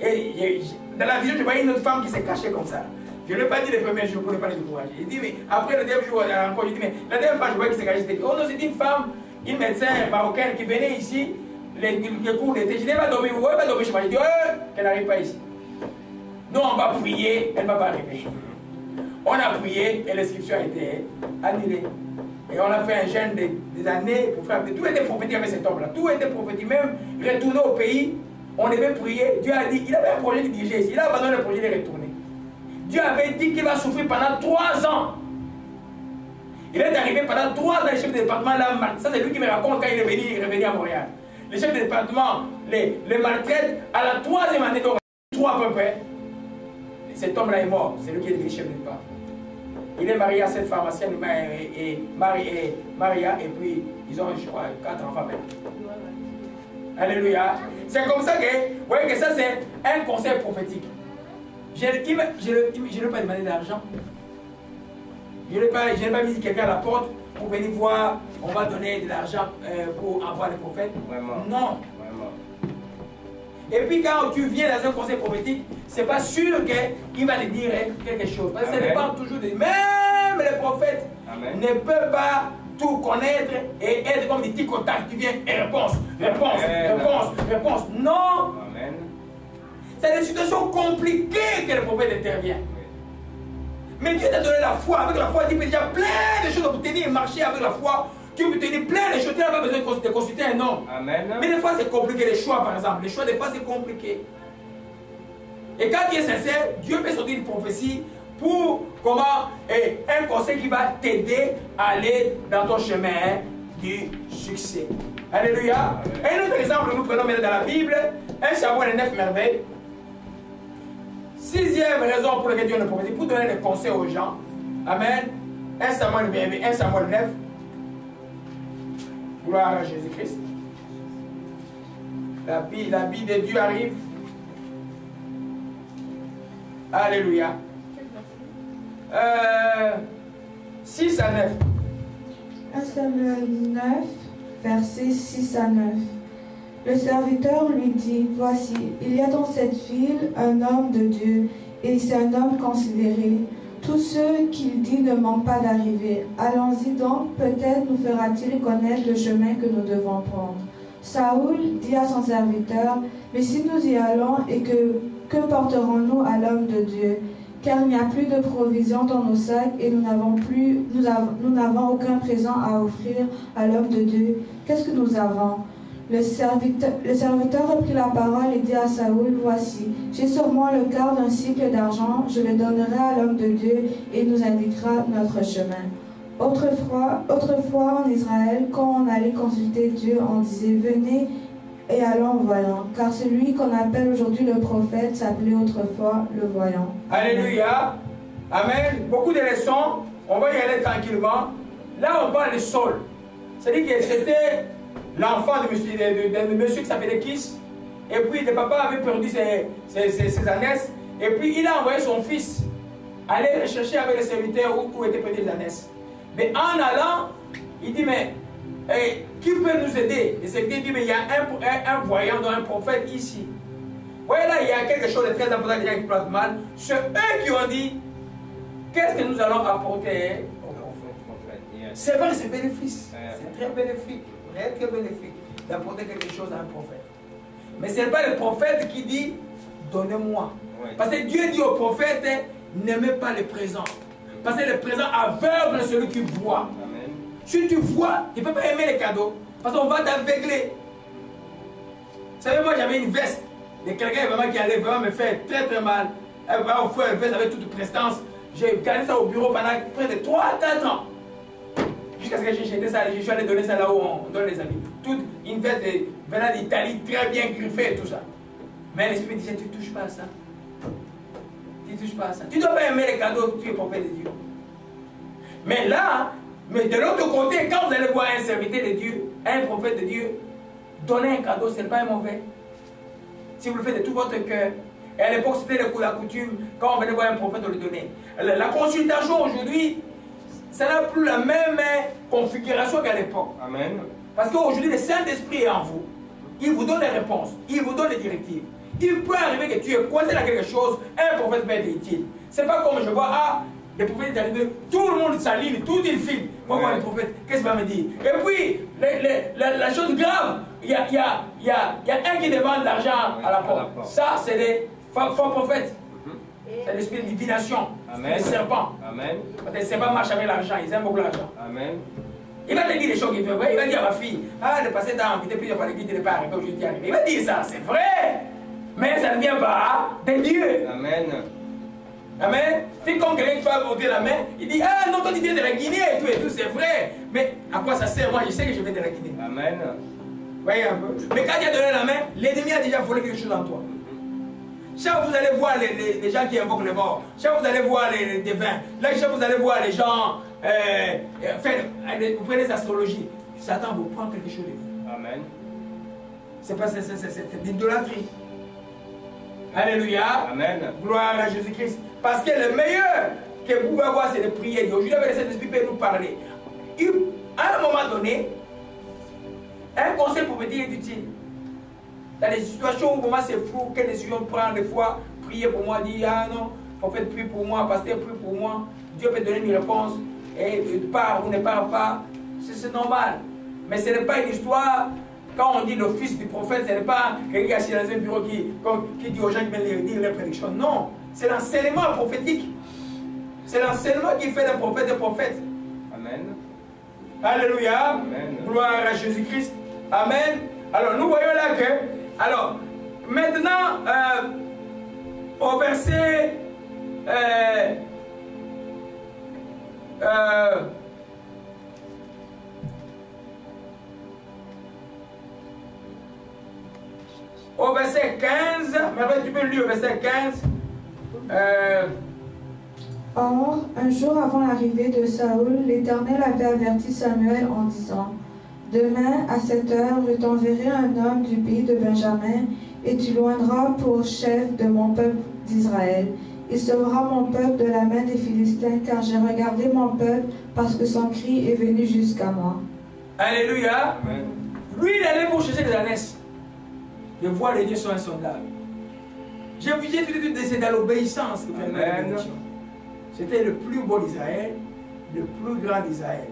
Et dans la vision, je voyais une autre femme qui s'est cachée comme ça. Je ne l'ai pas dit le premier jour pour ne pas les décourager. Il dit, mais après le deuxième jour, encore, je dis, mais la deuxième fois, je voyais qu'il s'est cachée. Oh non, c'était une femme, une médecin marocaine qui venait ici, les cours d'été. Je dis, elle va dormir, où elle va dormir chez moi? Je dis, qu'elle n'arrive pas ici. Nous, on va prier, elle ne va pas arriver. On a prié et l'inscription a été annulée. Et on a fait un jeûne des années pour faire. Tout était prophétique avec cet homme-là. Tout était prophétique. Même retourner au pays, on devait prier. Dieu a dit, il avait un projet de diriger ici. Il a abandonné le projet de retourner. Dieu avait dit qu'il va souffrir pendant 3 ans. Il est arrivé pendant 3 ans, le chef de département l'a maltraité. Ça, c'est lui qui me raconte quand il est revenu à Montréal. Le chef de département les maltraite à la 3e année, donc 3 à peu près. Cet homme-là est mort. C'est lui qui est devenu chef de département. Il est marié à cette pharmacienne et Maria, et puis ils ont, je crois, 4 enfants même. Alléluia. C'est comme ça que, vous voyez que ça c'est un conseil prophétique. Je ne vais pas demander d'argent. Je n'ai pas mis quelqu'un à la porte pour venir voir, on va donner de l'argent pour envoyer les prophètes.
Vraiment.
Non.
Vraiment.
Et puis quand tu viens dans un conseil prophétique, c'est pas sûr qu'il va te dire quelque chose. Parce que ça dépend toujours de... Même les prophètes
Amen.
ne peuvent pas tout connaître et être comme des petits contacts. Tu viens et réponse. Non.
Amen.
C'est des situations compliquées que le prophète intervient. Mais Dieu t'a donné la foi. Avec la foi, tu peux déjà plein de choses pour tenir et marcher avec la foi. Tu peux tenir plein de choses. Tu n'as pas besoin de consulter un homme.
Amen.
Mais des fois, c'est compliqué. Les choix, par exemple. Les choix, des fois, c'est compliqué. Et quand tu es sincère, Dieu peut sortir une prophétie pour un conseil qui va t'aider à aller dans ton chemin du succès. Alléluia. Un autre exemple que nous prenons maintenant dans la Bible, 1 Samuel et 9 merveilles. 6e raison pour laquelle Dieu nous prophétie, pour donner des conseils aux gens. Amen. 1 Samuel 9. Gloire à Jésus-Christ. La vie de Dieu arrive. Alléluia. 6 à 9.
1 Samuel 9, versets 6 à 9. Le serviteur lui dit, « Voici, il y a dans cette ville un homme de Dieu, et c'est un homme considéré. Tous ceux qu'il dit ne manquent pas d'arriver. Allons-y donc, peut-être nous fera-t-il connaître le chemin que nous devons prendre. » Saoul dit à son serviteur, « Mais si nous y allons, et que porterons-nous à l'homme de Dieu? Car il n'y a plus de provisions dans nos sacs, et nous n'avons aucun présent à offrir à l'homme de Dieu. Qu'est-ce que nous avons? » Le serviteur reprit la parole et dit à Saoul, « Voici, j'ai sur moi le quart d'un cycle d'argent, je le donnerai à l'homme de Dieu et il nous indiquera notre chemin. » Autrefois en Israël, quand on allait consulter Dieu, on disait, « Venez et allons voyant, car celui qu'on appelle aujourd'hui le prophète s'appelait autrefois le voyant. »
Alléluia. Amen. Beaucoup de leçons, on va y aller tranquillement. Là, on parle de Saul. C'est-à-dire que c'était l'enfant de monsieur qui s'appelait Kis. Et puis le papa avait perdu ses ânesses. Et puis il a envoyé son fils aller rechercher avec les serviteurs où étaient perdues les ânesses. Mais en allant, il dit, mais qui peut nous aider? Les serviteurs disent, mais il y a un voyant, un prophète ici. Vous voyez là, il y a quelque chose de très important qui plante mal. C'est eux qui ont dit, qu'est-ce que nous allons apporter au prophète? C'est vrai, c'est bénéfice. C'est très bénéfique. Très bénéfique d'apporter quelque chose à un prophète. Mais ce n'est pas le prophète qui dit donnez-moi. Oui. Parce que Dieu dit au prophète n'aimez pas le présent. Parce que le présent aveugle celui qui voit. Amen. Si tu vois, tu ne peux pas aimer les cadeaux. Parce qu'on va t'aveugler. Vous savez, moi j'avais une veste de quelqu'un vraiment qui allait vraiment me faire très très mal. Elle va offrir une veste avec toute prestance. J'ai gardé ça au bureau pendant près de 3 à 4 ans. Jusqu'à ce que j'ai jeté ça, je suis allé donner ça là où on donne les amis. Toute une veste venant d'Italie, très bien griffée et tout ça. Mais l'esprit dit, tu ne touches pas à ça. Tu ne touches pas à ça. Tu ne dois pas aimer les cadeaux, tu es prophète de Dieu. Mais là, mais de l'autre côté, quand vous allez voir un serviteur de Dieu, un prophète de Dieu, donner un cadeau, ce n'est pas mauvais. Si vous le faites de tout votre cœur. Et à l'époque, c'était la coutume, quand on venait voir un prophète, on le donnait. La consultation aujourd'hui, ça n'a plus la même configuration qu'à l'époque. Amen. Parce qu'aujourd'hui, le Saint-Esprit est en vous. Il vous donne les réponses. Il vous donne les directives. Il peut arriver que tu es coincé dans quelque chose, un prophète peut être utile. C'est pas comme je vois, le prophète est arrivé, tout le monde s'aligne, tout il filme. Moi, voir le prophète, qu'est-ce qu'il va me dire? Et puis, la chose grave, il y a un qui demande l'argent à la porte. Ça, c'est des faux prophètes. C'est l'esprit de divination. Les serpents. Amen. Parce que les serpents marchent avec l'argent. Ils aiment beaucoup l'argent. Amen. Il va te dire des choses qu'il veut. Il va dire à ma fille, le passé t'a invité plusieurs fois, il n'est pas arrivé, aujourd'hui tu es arrivé. Il va dire ça, c'est vrai. Mais ça ne vient pas de Dieu.
Amen.
Amen. C'est comme quelqu'un qui va monter la main, il dit, ah non, toi tu viens de la Guinée et tout, c'est vrai. Mais à quoi ça sert? Moi, je sais que je viens de la Guinée.
Amen.
Voyez un peu. Mais quand il a donné la main, l'ennemi a déjà volé quelque chose en toi. Chaque fois vous allez voir les gens qui invoquent les morts, chaque fois vous allez voir les devins, là chaque fois vous allez voir les gens, vous prenez les astrologies, Satan vous prend quelque chose de vous.
Amen.
C'est pas c'est l'idolâtrie. Alléluia.
Amen.
Gloire à Jésus-Christ. Parce que le meilleur que vous pouvez avoir, c'est de prier. Aujourd'hui, le Saint-Esprit peut nous parler. À un moment donné, un conseil prophétique est utile. Dans les situations où vraiment c'est flou, quelle décision prendre, des fois, prier pour moi, dire ah non, prophète prie pour moi, pasteur prie pour moi, Dieu peut donner une réponse, et part ou ne part pas, c'est normal. Mais ce n'est pas une histoire, quand on dit le fils du prophète, ce n'est pas quelqu'un qui est assis dans un bureau qui dit aux gens qui viennent dire les prédictions. Non, c'est l'enseignement prophétique. C'est l'enseignement qui fait d'un prophète un prophète.
Amen.
Alléluia.
Amen.
Gloire à Jésus-Christ. Amen. Alors nous voyons là que, alors, maintenant, au verset, au verset 15, mais tu peux lire au verset 15.
Or, un jour avant l'arrivée de Saül, l'Éternel avait averti Samuel en disant, « Demain, à cette heure, je t'enverrai un homme du pays de Benjamin, et tu l'oindras pour chef de mon peuple d'Israël. Il sauvera mon peuple de la main des Philistins, car j'ai regardé mon peuple, parce que son cri est venu jusqu'à moi. »
Alléluia.
Amen.
Lui, il allait pour chercher des ânesses. Les voies de Dieu sont insondables. J'ai obligé de dire que c'est dans l'obéissance que fait la bénédiction. C'était le plus beau d'Israël, le plus grand d'Israël,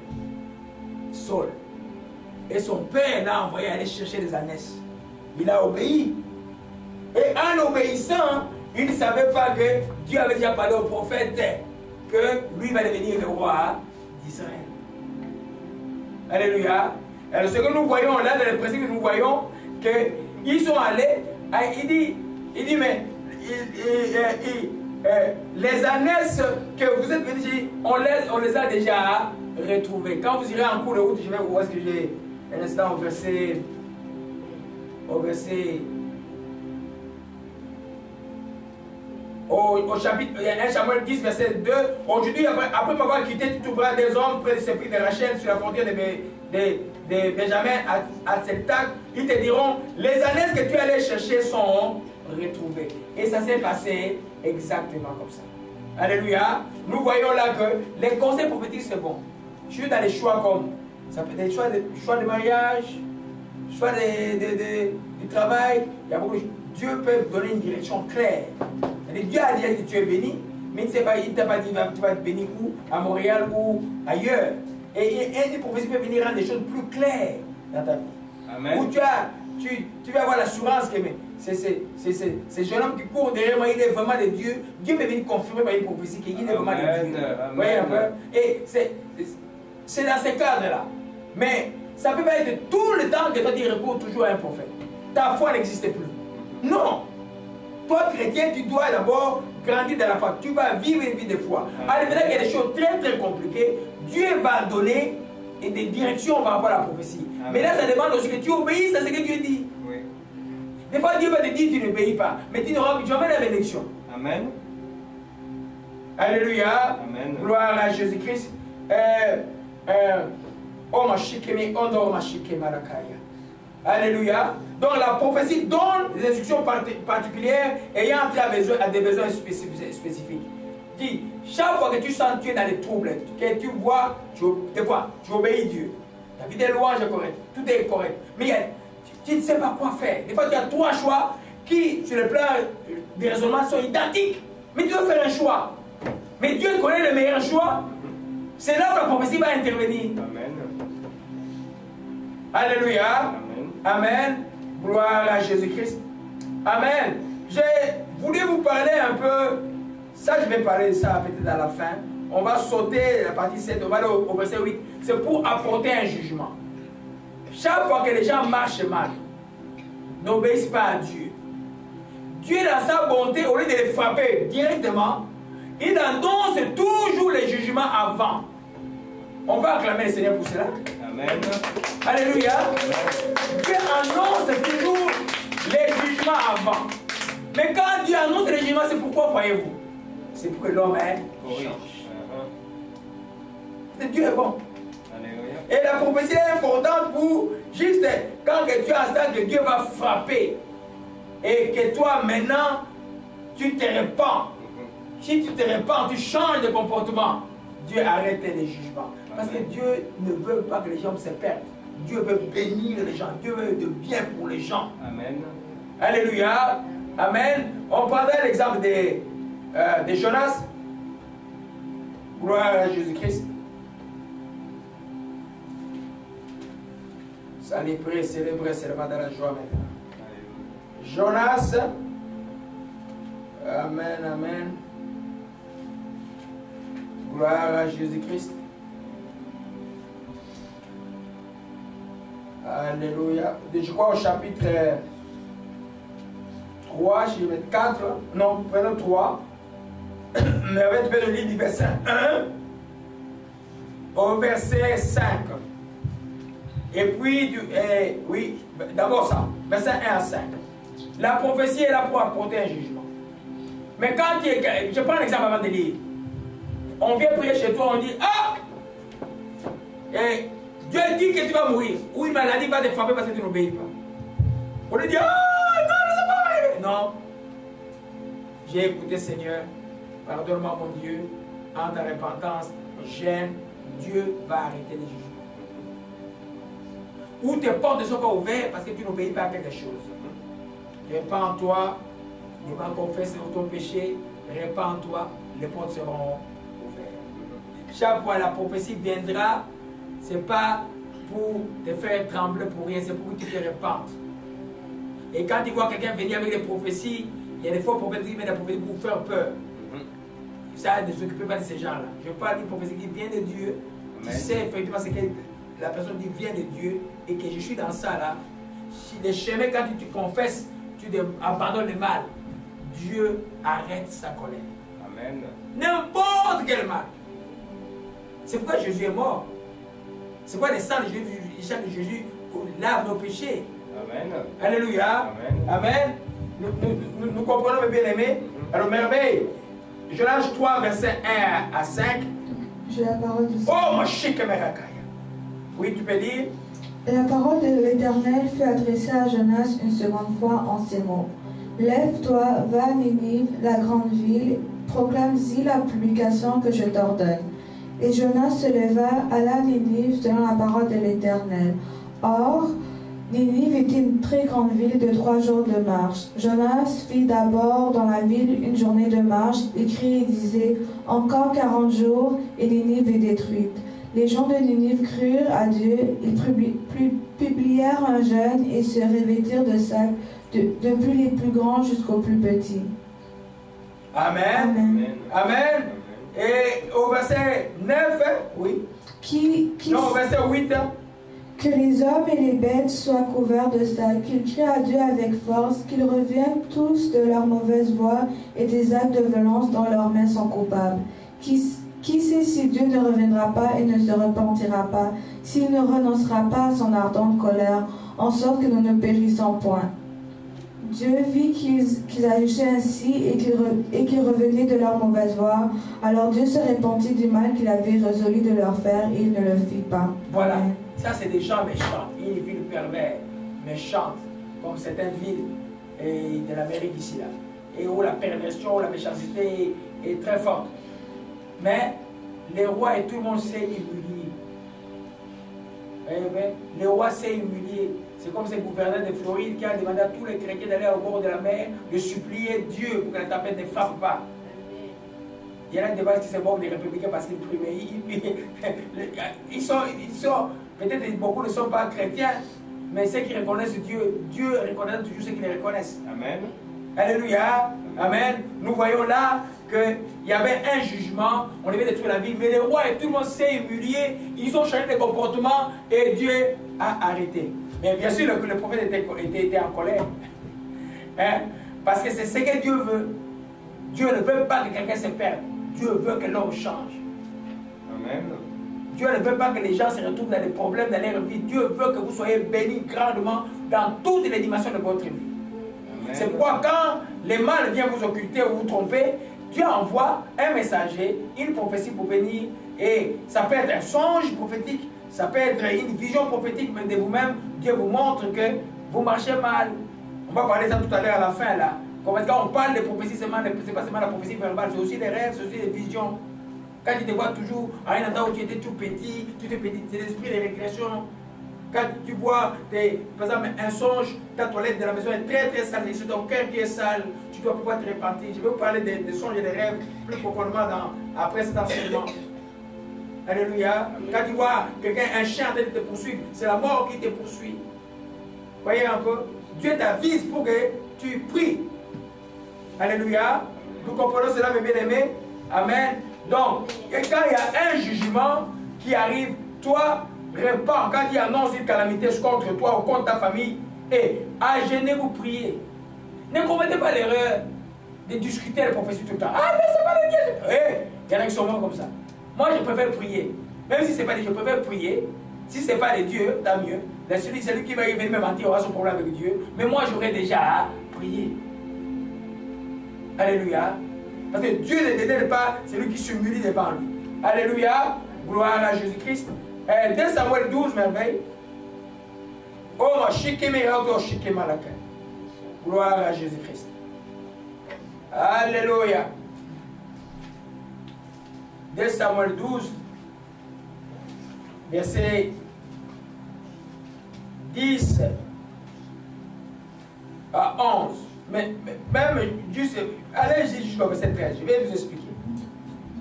Saul. Et son père l'a envoyé aller chercher des ânesses. Il a obéi. Et en obéissant, il ne savait pas que Dieu avait déjà parlé au prophète que lui va devenir le roi d'Israël. Alléluia. Alors ce que nous voyons là, dans les principes que nous voyons, qu'ils sont allés, il dit mais les ânesses que vous êtes venus ici, on les a déjà retrouvées. Quand vous irez en cours de route, je vais vous voir ce que j'ai un instant au chapitre 1 Samuel 10, verset 2. Aujourd'hui, après m'avoir quitté, tu trouveras des hommes près de ce prix de Rachel sur la frontière de Benjamin à Tseltak. Ils te diront, les ânesses que tu allais chercher sont retrouvées. Et ça s'est passé exactement comme ça. Alléluia. Nous voyons là que les conseils prophétiques, c'est bon. Je suis dans les choix comme, ça peut être choix de mariage, choix du travail. Il y a beaucoup de, Dieu peut donner une direction claire. Dieu a dit que tu es béni, mais il ne t'a pas dit que tu vas être béni où, à Montréal ou ailleurs. Et une prophétie peut venir rendre des choses plus claires dans ta vie.
Amen. Où
tu vas avoir l'assurance que ce jeune homme qui court derrière moi, il est vraiment de Dieu. Dieu peut venir confirmer par une prophétie qu'il est vraiment de Dieu. Voyez un peu? Et c'est dans ces cadres-là. Mais ça ne peut pas être tout le temps que toi tu recours toujours à un prophète. Ta foi n'existe plus. Non! Toi, chrétien, tu dois d'abord grandir dans la foi. Tu vas vivre une vie de foi. Alors, maintenant qu'il y a des choses très très compliquées, Dieu va donner des directions par rapport à la prophétie. Amen. Mais là, ça demande aussi que tu obéisses à ce que Dieu dit. Oui. Des fois, Dieu va te dire tu n'obéis pas, mais tu n'auras jamais la bénédiction. Amen. Alléluia. Amen. Gloire à Jésus-Christ. Alléluia. Donc la prophétie donne des instructions particulières ayant à des besoins spécifiques. Dis, chaque fois que tu sens que tu es dans les troubles, que tu vois, des fois, tu obéis Dieu. Ta vie de louange est correcte, tout est correct. Mais tu ne sais pas quoi faire. Des fois, tu as trois choix qui, sur le plan des raisonnements, sont identiques. Mais tu dois faire un choix. Mais Dieu connaît le meilleur choix. C'est là où la prophétie va intervenir. Amen. Alléluia. Amen. Amen. Gloire à Jésus-Christ. Amen. J'ai voulu vous parler un peu. Ça, je vais parler de ça peut-être à la fin. On va sauter la partie 7, on va aller au verset 8. C'est pour apporter un jugement. Chaque fois que les gens marchent mal, n'obéissent pas à Dieu. Dieu dans sa bonté, au lieu de les frapper directement, il annonce toujours les jugements avant. On va acclamer le Seigneur pour cela.
Amen.
Alléluia. Dieu annonce toujours les jugements avant. Mais quand Dieu annonce les jugements, c'est pourquoi croyez-vous? C'est pour que l'homme change. Dieu est bon.
Alléluia.
Et la prophétie est importante pour juste quand que tu as que Dieu va frapper et que toi maintenant tu te répands. Si tu te répands, tu changes de comportement, Dieu arrête les jugements. Parce que Dieu ne veut pas que les gens se perdent. Dieu veut bénir les gens. Dieu veut de bien pour les gens.
Amen.
Alléluia. Amen. On prendrait l'exemple de Jonas. Gloire à Jésus-Christ. Célébrer seulement dans la joie maintenant. Jonas. Amen, amen. Gloire à Jésus-Christ. Alléluia. Je crois au chapitre 3, je vais mettre 4. Non, prenons 3. Mais on va être le livre du verset 1 au verset 5. Et puis, oui, d'abord ça, verset 1 à 5. La prophétie est là pour apporter un jugement. Mais quand je prends un exemple avant de lire. On vient prier chez toi, on dit, ah! Et Dieu dit que tu vas mourir. Ou une maladie va te frapper parce que tu n'obéis pas. On lui dit, ah! Non, ne ça pas arriver. Non. J'ai écouté, Seigneur. Pardonne-moi, mon Dieu. En ta repentance, j'aime. Dieu va arrêter les jugements. Ou tes portes ne sont pas ouvertes parce que tu n'obéis pas à quelque chose. Répands-toi. Confesse ton péché. Répands-toi. Les portes seront ouvertes. Chaque fois la prophétie viendra, ce n'est pas pour te faire trembler pour rien, c'est pour que tu te répandes. Et quand tu vois quelqu'un venir avec des prophéties, il y a des faux prophètes qui viennent des prophéties pour faire peur. Ça, ne s'occupe pas de ces gens-là. Je parle d'une prophétie qui vient de Dieu. Tu sais effectivement ce que la personne dit vient de Dieu et que je suis dans ça là. Si les chemins, quand tu confesses, tu abandonnes le mal, Dieu arrête sa colère.
Amen.
N'importe quel mal. C'est pourquoi Jésus est mort. C'est pourquoi le sang de Jésus lave nos péchés.
Amen.
Alléluia.
Amen.
Amen. Nous comprenons, mes bien-aimés. Alors, merveille. Jonas 3, verset 1 à 5.
J'ai la parole du Seigneur.
Oh, mon chic, Merakaya. Oui, tu peux lire.
La parole de l'Éternel fut adressée à Jonas une seconde fois en ces mots. Lève-toi, va à Ninive, la grande ville, proclame-y la publication que je t'ordonne. Et Jonas se leva, alla à Ninive selon la parole de l'Éternel. Or, Ninive était une très grande ville de 3 jours de marche. Jonas fit d'abord dans la ville une journée de marche, et criait et disait, « Encore 40 jours, et Ninive est détruite. » Les gens de Ninive crurent à Dieu, ils publièrent un jeûne et se revêtirent de sacs, depuis les plus grands jusqu'aux plus petits.
Amen.
Amen.
Amen. Et au verset 9, oui. Non, au verset 8.
Que les hommes et les bêtes soient couverts de sacs, qu'ils crient à Dieu avec force, qu'ils reviennent tous de leur mauvaise voie et des actes de violence dont leurs mains sont coupables. Qui sait si Dieu ne reviendra pas et ne se repentira pas, s'il ne renoncera pas à son ardente colère, en sorte que nous ne périssons point. Dieu vit qu'ils agissaient ainsi et qu'ils revenaient de leur mauvaise voie. Alors Dieu se repentit du mal qu'il avait résolu de leur faire et il ne le fit pas.
Voilà,
Amen.
ça c'est des gens méchants, une ville pervers, méchante, comme certaines villes de l'Amérique ici là, et où la perversion, la méchanceté est très forte. Mais les rois et tout le monde s'est humilié. Le roi s'est humilié. C'est comme ce gouverneur de Floride qui a demandé à tous les chrétiens d'aller au bord de la mer, de supplier Dieu pour que la tempête ne frappe pas. Il y en a des bases qui se moquent des républicains parce qu'ils prient. Ils sont peut-être beaucoup ne sont pas chrétiens, mais ceux qui reconnaissent Dieu, Dieu reconnaît toujours ceux qui les reconnaissent.
Amen.
Alléluia. Amen. Nous voyons là qu'il y avait un jugement, on devait détruire la ville, mais les rois et tout le monde s'est humilié, ils ont changé de comportement et Dieu a arrêté. Mais bien sûr, le prophète était en colère. Hein? Parce que c'est ce que Dieu veut. Dieu ne veut pas que quelqu'un se perde. Dieu veut que l'homme change.
Amen.
Dieu ne veut pas que les gens se retrouvent dans des problèmes dans leur vie. Dieu veut que vous soyez bénis grandement dans toutes les dimensions de votre vie. C'est pourquoi quand le mal vient vous occulter ou vous tromper, Dieu envoie un messager, une prophétie pour bénir. Et ça peut être un songe prophétique, ça peut être une vision prophétique, mais de vous-même, Dieu vous montre que vous marchez mal. On va parler de ça tout à l'heure à la fin là. Quand on parle de prophétie, ce n'est pas seulement la prophétie verbale, c'est aussi des rêves, c'est aussi des visions. Quand tu te vois toujours à un endroit où tu étais tout petit, c'est l'esprit de régression. Quand tu vois, par exemple, un songe, ta toilette de la maison est très très sale, c'est ton cœur qui est sale, tu dois pouvoir te repentir. Je vais vous parler des songes et des rêves plus profondément après cet enseignement. Alléluia. Quand tu vois quelqu'un, un chien en train de te poursuivre, c'est la mort qui te poursuit. Voyez un peu, Dieu t'avise pour que tu pries. Alléluia. Nous comprenons cela, mes bien-aimés. Amen. Donc, et quand il y a un jugement qui arrive, toi, répands. Quand il annonce une calamité contre toi ou contre ta famille, et à genoux vous priez. Ne commettez pas l'erreur de discuter les prophéties tout le temps. Ah, mais c'est pas de Dieu. Il y en a qui sont morts comme ça. Moi, je préfère prier. Même si ce n'est pas de Dieu, je préfère prier. Si ce n'est pas de Dieu, tant mieux. Celui qui va venir me mentir aura son problème avec Dieu. Mais moi, j'aurais déjà prié. Alléluia. Parce que Dieu ne dédaigne pas celui qui s'humilie devant lui. Alléluia. Gloire à Jésus-Christ. 2 Samuel 12, merveille. Oh, gloire à Jésus-Christ. Alléluia. 2 Samuel 12, verset 10 à 11. Mais même juste, allez jusqu'au verset 13, je vais vous expliquer.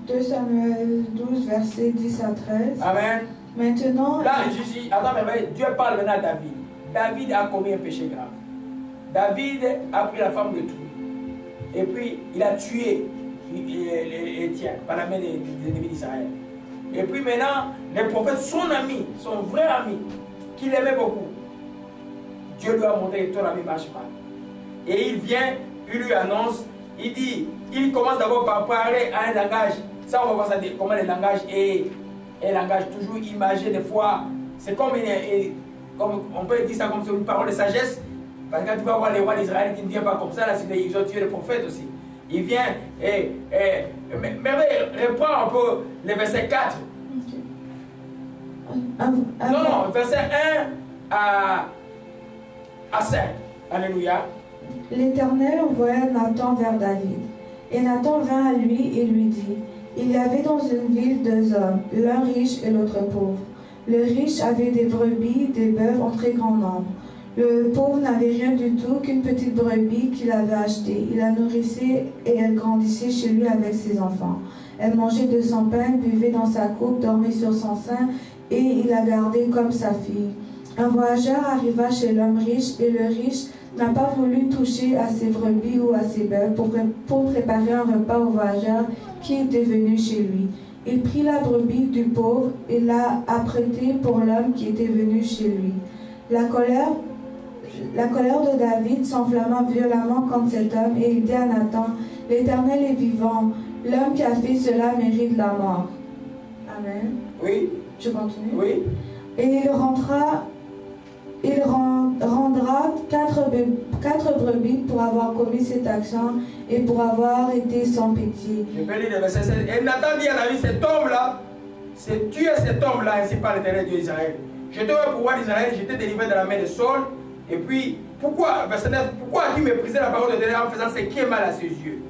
2 Samuel 12, verset 10 à 13.
Amen.
Maintenant...
Là, Jésus, attends, mais Dieu parle maintenant à David. David a commis un péché grave. David a pris la femme de tout. Et puis, il a tué les tiens par la main des ennemis d'Israël. Et puis maintenant, le prophète, son ami, son vrai ami, qu'il aimait beaucoup, Dieu lui a montré que ton ami marche mal. Et il vient, il lui annonce, il dit, il commence d'abord par parler à un langage. Ça, on va voir ça, comment le langage est un langage toujours imagé des fois. C'est comme, comme on peut dire ça comme une parole de sagesse. Parce que quand tu vas voir les rois d'Israël qui ne viennent pas comme ça, là, ils ont tué les prophètes aussi. Il vient mais reprends un peu le verset 4. Non, verset 1 à 5. Alléluia.
L'Éternel envoya Nathan vers David. Et Nathan vint à lui et lui dit, il y avait dans une ville 2 hommes, l'un riche et l'autre pauvre. Le riche avait des brebis, des bœufs en très grand nombre. Le pauvre n'avait rien du tout qu'une petite brebis qu'il avait achetée. Il la nourrissait et elle grandissait chez lui avec ses enfants. Elle mangeait de son pain, buvait dans sa coupe, dormait sur son sein et il la gardait comme sa fille. Un voyageur arriva chez l'homme riche et le riche n'a pas voulu toucher à ses brebis ou à ses bœufs pour préparer un repas au voyageur qui était venu chez lui. Il prit la brebis du pauvre et l'a apprêtée pour l'homme qui était venu chez lui. La colère de David s'enflamma violemment contre cet homme et il dit à Nathan, l'Éternel est vivant, l'homme qui a fait cela mérite la mort. Amen.
Oui.
Je continue.
Oui.
Et il rendra 4 brebis pour avoir commis cette action et pour avoir été sans pitié.
Je peux lire le verset 16. Et Nathan dit à David, cet homme-là, tu es cet homme-là, ainsi par l'Éternel Dieu d'Israël. Je te veux pouvoir d'Israël, je t'ai délivré de la main de Saul. Et puis, verset 9, pourquoi as-tu méprisé la parole de Dieu en faisant ce qui est mal à ses yeux?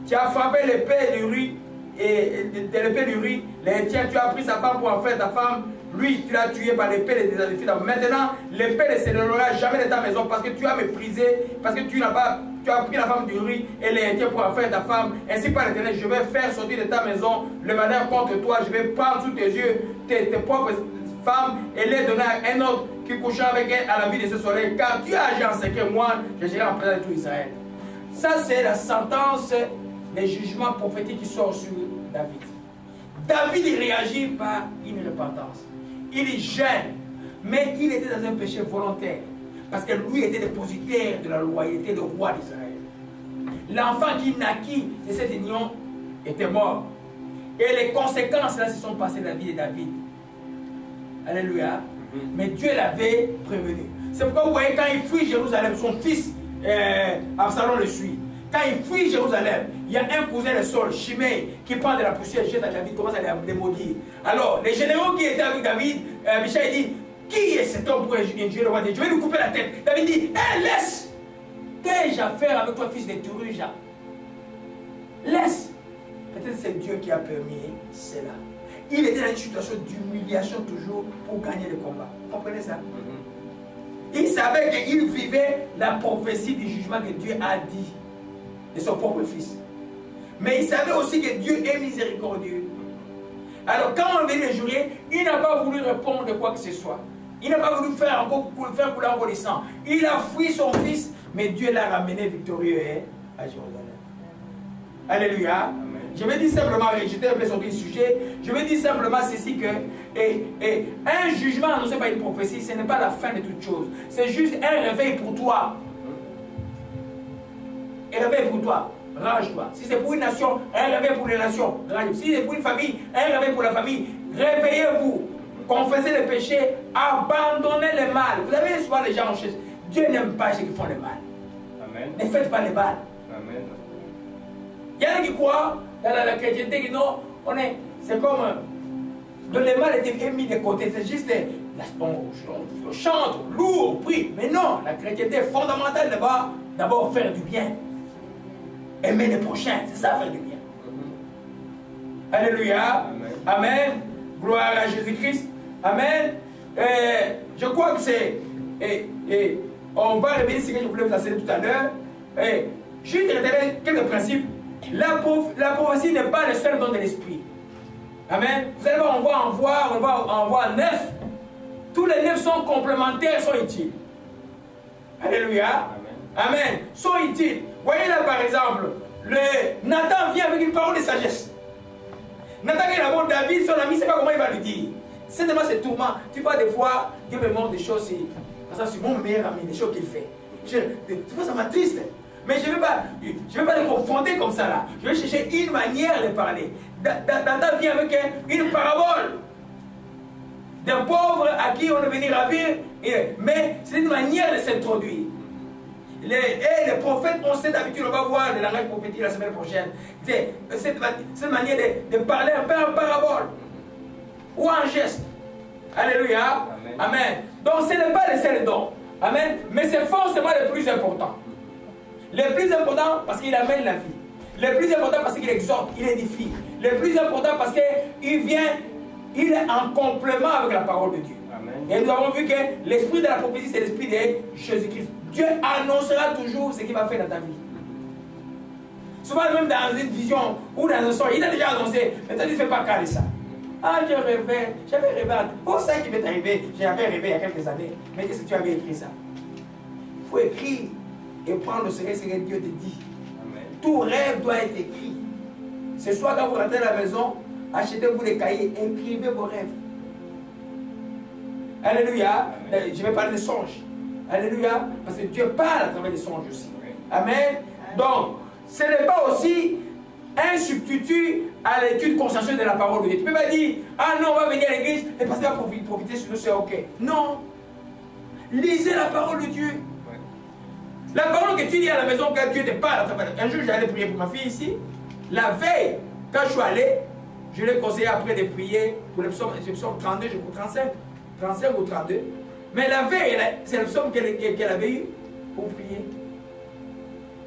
Tu as frappé l'épée du riz, et de l'épée du riz, les tiens, tu as pris sa femme pour en faire ta femme. Lui, tu l'as tué par l'épée des Israélites. Maintenant, l'épée ne s'éloignera jamais de ta maison parce que tu as méprisé, parce que tu as pris la femme du riz et les tiens pour en faire ta femme. Ainsi par l'Éternel, je vais faire sortir de ta maison le malheur contre toi. Je vais prendre sous tes yeux tes propres femmes et les donner à un autre qui couchera avec elle à la vie de ce soleil. Car tu as agi en secret, moi, je serai en présence de tout Israël. Ça, c'est la sentence des jugements prophétiques qui sortent sur David. David, il réagit par une repentance. Il gêne, mais il était dans un péché volontaire. Parce que lui était dépositaire de la loi, il était le roi d'Israël. l'enfant qui naquit de cette union était mort. Et les conséquences là se sont passées dans la vie de David. Alléluia. Mais Dieu l'avait prévenu. C'est pourquoi vous voyez quand il fuit Jérusalem, son fils Absalom le suit. Quand il fuit Jérusalem, il y a un cousin de Saul, Shimei, qui prend de la poussière, jette à David, commence à les maudire. Alors, les généraux qui étaient avec David, Michel dit, qui est cet homme pour injurier le roi de Dieu? Je vais lui couper la tête. David dit, laisse. Qu'ai-je à faire avec toi, fils de Turuja? Laisse. Peut-être c'est Dieu qui a permis cela. Il était dans une situation d'humiliation toujours pour gagner le combat. Vous comprenez ça? Il savait qu'il vivait la prophétie du jugement que Dieu a dit de son propre fils. Mais il savait aussi que Dieu est miséricordieux. Alors quand on venait le jurer, il n'a pas voulu répondre de quoi que ce soit. Il n'a pas voulu faire couler encore le sang. Il a fui son fils, mais Dieu l'a ramené victorieux à Jérusalem. Alléluia. Amen. Je vais dire simplement, j'étais un peu sur le sujet, je vais dire simplement ceci que un jugement annoncé par une prophétie, ce n'est pas la fin de toute chose. C'est juste un réveil pour toi. Un réveil pour toi. Range-toi. Si c'est pour une nation, un réveil pour les nations. Range-toi. Si c'est pour une famille, un réveil pour la famille. Réveillez-vous. Confessez les péchés. Abandonnez le mal. Vous avez souvent les gens en chaise. Dieu n'aime pas ceux qui font le mal. Amen. Ne faites pas le mal. Amen. Il y en a qui croient dans la chrétienté que non, c'est comme le mal est mis de côté. C'est juste, on chante, lourd, on prie. Mais non, la chrétienté est fondamentale d'abord faire du bien. Aimer les prochains, c'est ça faire du bien. Alléluia. Amen. Amen. Gloire à Jésus-Christ. Amen. Je crois que c'est... on va revenir sur ce que je voulais vous enseigner tout à l'heure. Juste retenir quelques principes. La prophétie n'est pas le seul don de l'esprit. Amen. Vous allez voir, on voit 9. Tous les 9 sont complémentaires, sont utiles. Alléluia. Amen. Amen. Sont utiles. Voyez là par exemple, Nathan vient avec une parole de sagesse. Nathan qui est d'abord David, son ami, ne sait pas comment il va lui dire. Certainement c'est tourment. Tu vois des fois, Dieu me montre des choses, par exemple sur mon meilleur ami, des choses qu'il fait. Des fois ça m'attriste. Mais je ne vais pas le confronter comme ça là. Je vais chercher une manière de parler. Nathan vient avec une parabole d'un pauvre à qui on est venu ravir, mais c'est une manière de s'introduire. Les prophètes ont cette habitude, on va voir le langage prophétique la semaine prochaine. C'est cette manière de parler un peu en parabole ou en geste. Alléluia. Amen. Amen. Donc ce n'est pas le seul don. Amen. Mais c'est forcément le plus important. Le plus important parce qu'il amène la vie. Le plus important parce qu'il exhorte, il édifie. Le plus important parce qu'il il est en complément avec la parole de Dieu. Amen. Et nous avons vu que l'esprit de la prophétie, c'est l'esprit de Jésus-Christ. Dieu annoncera toujours ce qu'il va faire dans ta vie. Souvent même dans une vision ou dans un son, il a déjà annoncé, mais toi tu ne fais pas cas de ça. Ah, j'avais rêvé. Oh, ça qui m'est arrivé, j'avais rêvé il y a quelques années. Mais qu'est-ce que tu avais écrit ça? Il faut écrire et prendre le secret, ce que Dieu te dit. Amen. Tout rêve doit être écrit. Ce soir, quand vous rentrez à la maison, achetez-vous des cahiers, écrivez vos rêves. Alléluia. Je vais parler des songes. Alléluia. Parce que Dieu parle à travers les songes aussi. Amen. Donc, ce n'est pas aussi un substitut à l'étude consciencieuse de la parole de Dieu. Tu ne peux pas dire, ah non, on va venir à l'église, et parce qu'on va profiter sur nous, c'est ok. Non. Lisez la parole de Dieu. La parole que tu dis à la maison, que Dieu te parle à travers. Un jour, j'allais prier pour ma fille ici. La veille, quand je suis allé, je lui ai conseillé après de prier pour le psaume 32, je crois 35 ou 32. Mais la veille, c'est le psaume qu'elle avait eu pour prier.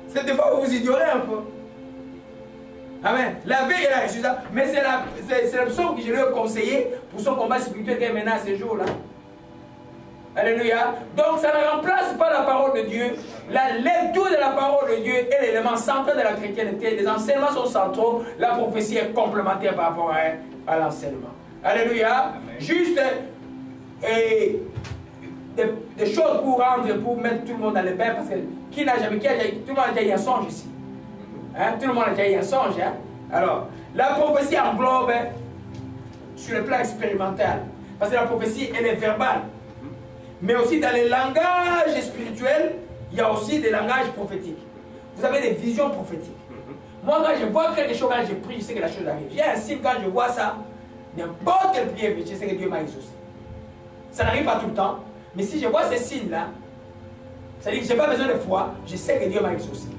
C'est des fois où vous ignorez un peu. Amen. La veille, elle a reçu ça. Mais c'est le psaume que je lui ai conseillé pour son combat spirituel qu'elle mène à ces jours-là. Alléluia. Donc ça ne remplace pas la parole de Dieu. La lecture de la parole de Dieu est l'élément central de la chrétienté. Les enseignements sont centraux. La prophétie est complémentaire par rapport à l'enseignement. Alléluia. Amen. Juste des choses pour mettre tout le monde dans le bain. Parce que tout le monde a déjà eu un songe ici. Hein? Tout le monde a déjà eu un songe. Hein? Alors, la prophétie englobe sur le plan expérimental. Parce que la prophétie, elle est verbale. Mais aussi dans les langages spirituels, il y a aussi des langages prophétiques. Vous avez des visions prophétiques. Moi, quand je vois quelque chose, quand je prie, je sais que la chose arrive. J'ai un signe, quand je vois ça, n'importe quelle prière, je sais que Dieu m'a exaucé. Ça n'arrive pas tout le temps, mais si je vois ces signes-là, c'est-à-dire que je n'ai pas besoin de foi, je sais que Dieu m'a exaucé.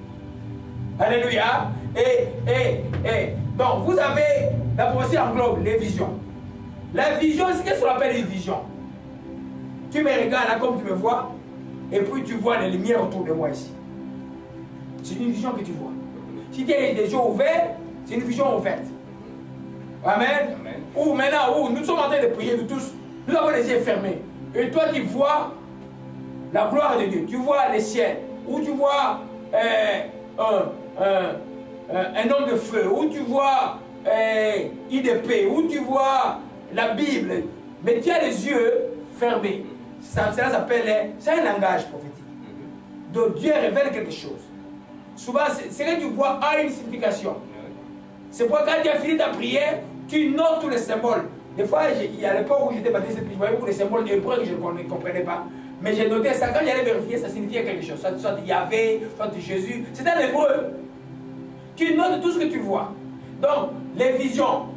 Alléluia. Donc, vous avez, la prophétie englobe les visions. La vision, c'est ce qu'on appelle une vision. Tu me regardes là comme tu me vois, et puis tu vois les lumières autour de moi ici. C'est une vision que tu vois. Si tu as des yeux ouverts, c'est une vision ouverte. Amen. Amen. Ou maintenant, où nous sommes en train de prier, nous tous, nous avons les yeux fermés. Et toi, tu vois la gloire de Dieu. Tu vois les ciels. Ou tu vois un homme de feu. Ou tu vois une épée. Ou tu vois la Bible. Mais tu as les yeux fermés. Cela s'appelle, c'est un langage prophétique. Donc Dieu révèle quelque chose. Souvent, ce que tu vois a une signification. C'est pourquoi quand tu as fini ta prière, tu notes tous les symboles. Des fois, il y a l'époque où j'étais baptisé, je voyais beaucoup de symboles hébreux que je ne comprenais pas. Mais j'ai noté ça. Quand j'allais vérifier, ça signifiait quelque chose. Soit Yahvé, soit Jésus. C'était en hébreu. Tu notes tout ce que tu vois. Donc, les visions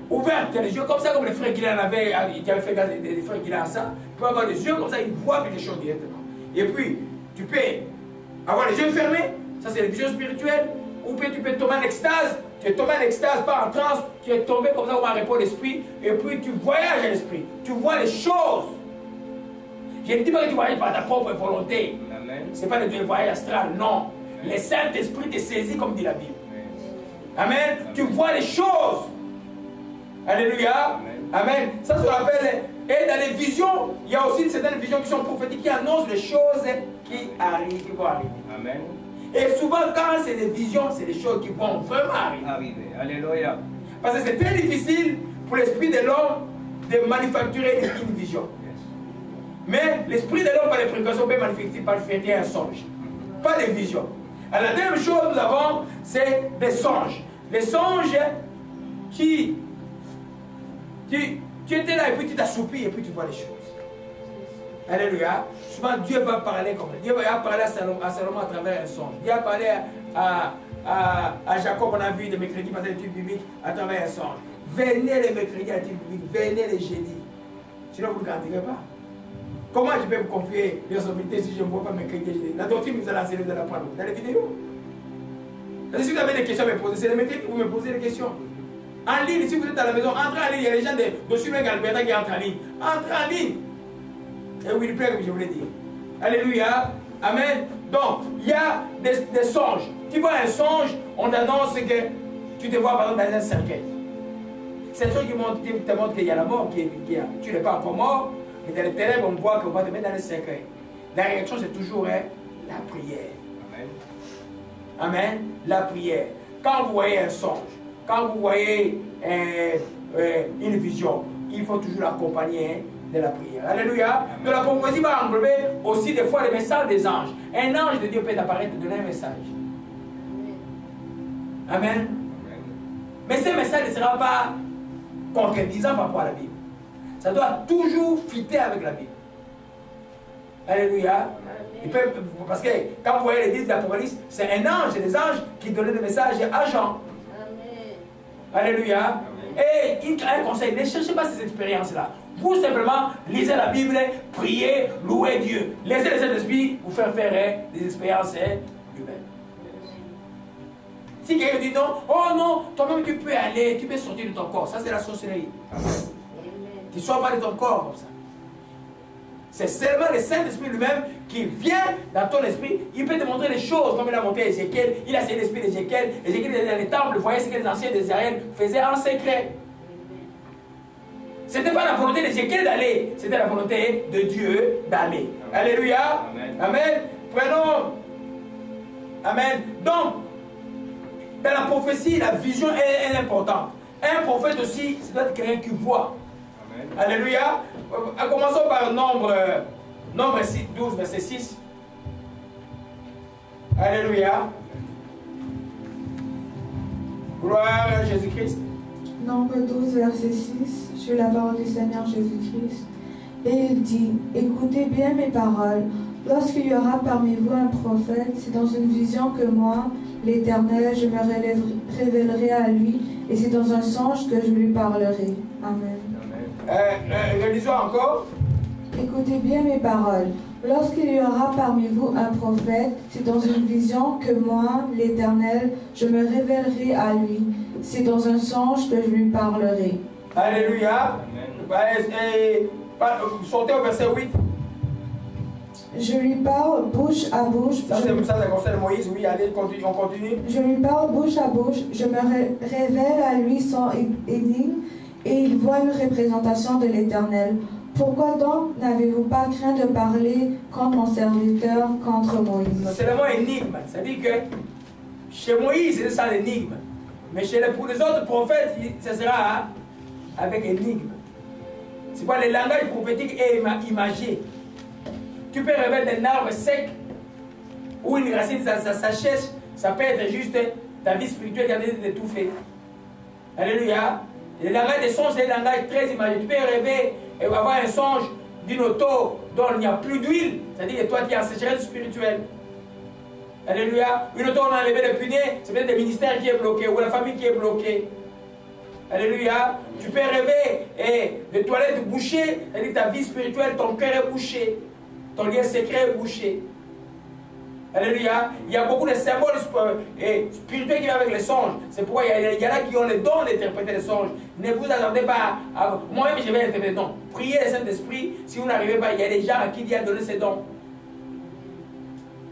ouvertes, tu as les yeux comme ça, comme les frères Guilain avaient, qui avaient fait des frères Guilain ça. Tu peux avoir les yeux comme ça, ils voient quelque chose directement. Et puis, tu peux avoir les yeux fermés, ça c'est les visions spirituelles. Ou bien tu peux tomber en extase, tu es tombé en extase, pas en transe, tu es tombé comme ça comme un repos d'esprit, et puis tu voyages à l'esprit, tu vois les choses. Je ne dis pas que tu voyages par ta propre volonté. Ce n'est pas le voyage astral, non. Le Saint-Esprit te saisit comme dit la Bible. Amen. Tu vois les choses. Alléluia. Amen. Ça se rappelle. Et dans les visions, il y a aussi certaines visions qui sont prophétiques, qui annoncent les choses qui arrivent, qui vont arriver. Amen. Et souvent, quand c'est des visions, c'est des choses qui vont vraiment arriver. Alléluia. Parce que c'est très difficile pour l'esprit de l'homme de manufacturer une vision. Mais l'esprit de l'homme, par les précautions, peut manifester un songe. Pas des visions. Alors, la deuxième chose que nous avons, c'est des songes. Les songes qui tu étais là et puis tu t'assoupis et puis tu vois les choses. Alléluia. Souvent Dieu va parler comme ça. Dieu va parler à Salomon à travers un songe. Dieu va parler à Jacob, on a vu le mercredi pendant l'étude biblique à travers un songe. Venez les mercredis à l'étude biblique, venez les jeudis. Sinon vous ne grandirez pas. Comment je peux vous confier les responsabilités si je ne vois pas mercredi et jeudi? La doctrine que vous allez enseigner, vous allez apprendre dans les vidéos. Si vous avez des questions à me poser, c'est le mercredi que vous me posez des questions. En ligne, si vous êtes à la maison, entrez en ligne. Il y a les gens de Sylvain Galberta qui entrent en ligne. Entrez en ligne. Et oui, il plaît, comme je voulais dire. Alléluia. Amen. Donc, il y a des songes. Tu vois un songe, on t'annonce que tu te vois par exemple dans un cercueil. C'est un songe qui te montre qu'il y a la mort, tu n'es pas encore mort, mais dans les ténèbres, on voit qu'on va te mettre dans un cercueil. La réaction, c'est toujours la prière. Amen. Amen. La prière. Quand vous voyez un songe, quand vous voyez une vision, il faut toujours l'accompagner de la prière. Alléluia. De la prophétie va englober aussi des fois les messages des anges. Un ange de Dieu peut apparaître et donner un message. Amen. Mais ce message ne sera pas contredisant par rapport à la Bible. Ça doit toujours fitter avec la Bible. Alléluia. Parce que quand vous voyez les livres d'Apocalypse, c'est un ange, c'est des anges qui donnaient des messages à Jean. Alléluia. Et un conseil, ne cherchez pas ces expériences-là. Vous simplement lisez la Bible, priez, louez Dieu. Laissez le Saint-Esprit vous faire des expériences humaines. Si quelqu'un dit non, oh non, toi-même tu peux aller, tu peux sortir de ton corps. Ça c'est la sorcellerie. Tu ne sors pas de ton corps comme ça. C'est seulement le Saint-Esprit lui-même qui vient dans ton esprit. Il peut te montrer les choses comme il a montré à Ézéchiel. Il a essayé l'esprit d'Ézéchiel. Ézéchiel était dans les temples, voyait ce que les anciens d'Israël faisaient en secret. Ce n'était pas la volonté d'Ézéchiel d'aller, c'était la volonté de Dieu d'aller. Alléluia. Amen. Amen. Prenons. Amen. Donc, dans la prophétie, la vision est importante. Un prophète aussi, c'est doit être quelqu'un qui voit. Amen. Alléluia. Commençons par Nombre 12, verset 6. Alléluia. Gloire à Jésus-Christ.
Nombre 12, verset 6. Je la parole du Seigneur Jésus-Christ. Et il dit, écoutez bien mes paroles, Lorsqu'il y aura parmi vous un prophète, c'est dans une vision que moi, l'Éternel, je me révélerai à lui, et c'est dans un songe que je lui parlerai. Amen.
Relisons encore.
Écoutez bien mes paroles. Lorsqu'il y aura parmi vous un prophète, c'est dans une vision que moi, l'Éternel, je me révélerai à lui. C'est dans un songe que je lui parlerai.
Alléluia. Sortez au verset 8.
Je lui parle bouche à bouche.
Ça, c'est concerne Moïse. Oui, allez, on continue.
Je lui parle bouche à bouche. Je me révèle à lui sans énigme, et il voit une représentation de l'Éternel. Pourquoi donc n'avez-vous pas craint de parler contre mon serviteur, contre Moïse?
C'est le mot énigme. C'est-à-dire que chez Moïse, c'est ça l'énigme. Mais pour les autres prophètes, ce sera avec énigme. C'est quoi le langage prophétique est imagé. Tu peux révéler un arbre sec ou une racine, sa chaise, ça peut être juste ta vie spirituelle qui a été étouffée. Alléluia. Le langage des songes, c'est un langage très imagé. Tu peux rêver et avoir un songe d'une auto dont il n'y a plus d'huile, c'est-à-dire que toi qui es en sécheresse spirituelle. Alléluia. Une auto, on a enlevé le punais, c'est peut-être le ministère qui est bloqué ou la famille qui est bloquée. Alléluia. Tu peux rêver de toilettes bouchées, c'est-à-dire que ta vie spirituelle, ton cœur est bouché, ton lien secret est bouché. Alléluia. Il y a beaucoup de symboles spirituels qui viennent avec les songes. C'est pourquoi il y en a qui ont le don d'interpréter les songes. Ne vous attendez pas à... Moi-même, je vais interpréter. Non. Priez le Saint-Esprit. Si vous n'arrivez pas, il y a des gens à qui Dieu a donné ces dons.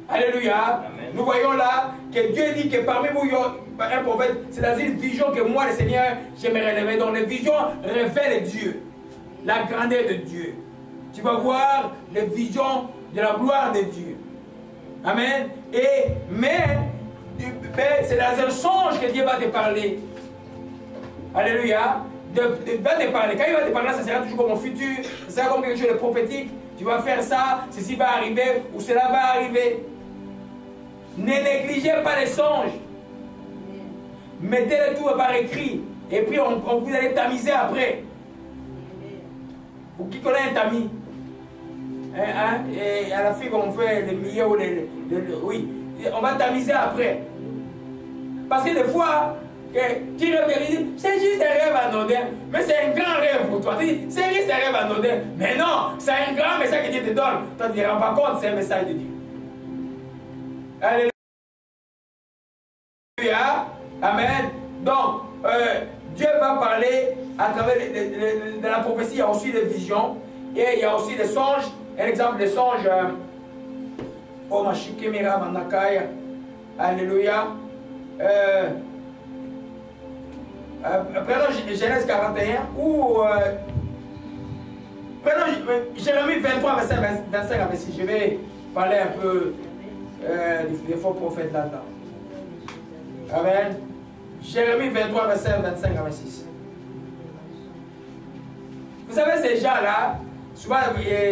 Alléluia. Amen. Nous voyons là que Dieu dit que parmi vous, il y a un prophète. C'est dans une vision que moi, le Seigneur, je me révèle. Donc, les visions révèlent Dieu. La grandeur de Dieu. Tu vas voir les visions de la gloire de Dieu. Amen. Mais c'est dans un songe que Dieu va te parler. Alléluia. Va te parler. Quand il va te parler, ça sera toujours comme mon futur. Ça sera comme quelque chose de prophétique. Tu vas faire ça, ceci va arriver ou cela va arriver. Ne négligez pas les songes. Mettez-le tout par écrit. Et puis vous allez tamiser après. Pour qui connaît un tamis? Et à la fin, on fait le milieu ou oui, on va tamiser après. Parce que des fois, tu rêves, c'est juste un rêve anodin, mais c'est un grand rêve pour toi. Tu dis, c'est juste un rêve anodin, mais non, c'est un grand message que Dieu te donne. Toi, tu ne te rends pas compte, c'est un message de Dieu. Alléluia. Amen. Donc, Dieu va parler à travers de la prophétie. Il y a aussi des visions et il y a aussi des songes. Un exemple de songe, oh ma shikemera manakaya, alléluia. Prenons Genèse 41 ou prenons Jérémie 23, verset 25 à 26. Je vais parler un peu des faux prophètes là-dedans. Amen. Jérémie 23, verset 25 à 26. Vous savez, ces gens-là, souvent,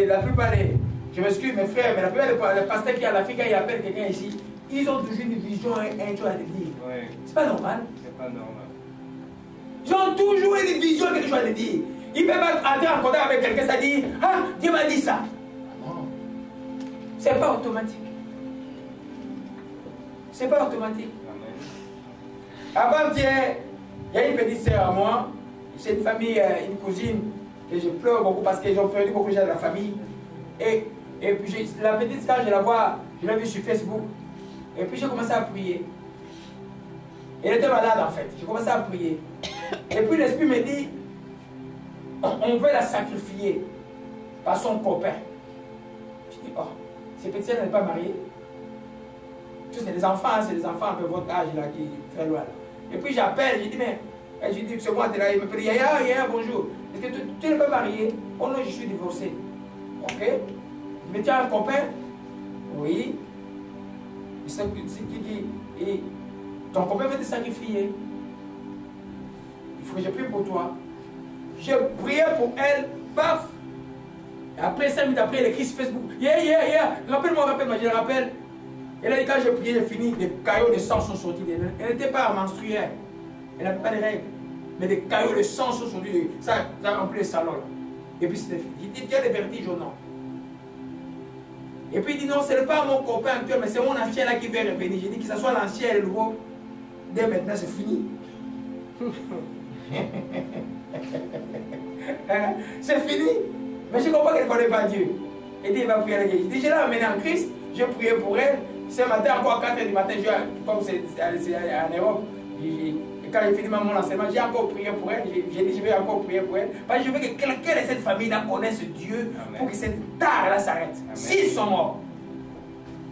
la plupart des... Je m'excuse mes frères, mais la plupart des pasteurs qui ont l'Afrique, quand ils appellent quelqu'un ici, ils ont toujours une vision et un chose à te dire. Oui. C'est pas normal. C'est pas normal. Ils ont toujours une vision et quelque chose à te dire. Ils peuvent entrer en contact avec quelqu'un, ça dit, ah, Dieu m'a dit ça. Non. C'est pas automatique. C'est pas automatique. Avant-hier, il y a une petite sœur à moi, c'est une famille, une cousine, et je pleure beaucoup parce qu'ils ont perdu beaucoup de gens de la famille. Et puis la petite sœur, je la vois, je l'ai vue sur Facebook. Et puis j'ai commencé à prier. Elle était malade en fait. J'ai commencé à prier. Et puis l'esprit me dit, on veut la sacrifier par son copain. Je dis, oh, ces petites sœurs n'est pas mariée. C'est des enfants, c'est des enfants de votre âge là qui est très loin. Et puis j'appelle, je dis, mais je dis que c'est moi, il me dit, Yaya, bonjour. Est-ce que tu n'es pas marié? Oh non, je suis divorcé. Ok. Mais tu as un copain? Oui. Et ton copain veut te sacrifier. Il faut que je prie pour toi. Je priais pour elle, paf. Et après 5 minutes après, elle écrit sur Facebook. Rappelle-moi, je le rappelle. Elle a dit, quand j'ai prié, j'ai fini, des caillots de sang sont sortis. Elle n'était pas menstruelle. Elle n'avait pas de règles. Mais des caillots de sang sont sortis. Ça a rempli le salon. Et puis c'était fini. Il dit, tu as des vertiges ou non? Et puis il dit non, ce n'est pas mon copain actuel, mais c'est mon ancien là qui vient revenir. J'ai dit que ce soit l'ancien et le nouveau. Dès maintenant, c'est fini. C'est fini. Mais je comprends qu'elle ne connaît pas Dieu. Et dit, il va prier à l'église. Je dis, je l'ai amenée en Christ, j'ai prié pour elle. Ce matin, encore à 4 h du matin, comme c'est en Europe, et quand j'ai fini mon enseignement, j'ai encore prié pour elle. J'ai dit, je vais encore prier pour elle. Parce que je veux que quelqu'un de cette famille-là connaisse Dieu. Amen. Pour que cette tare-là s'arrête. 6 sont morts.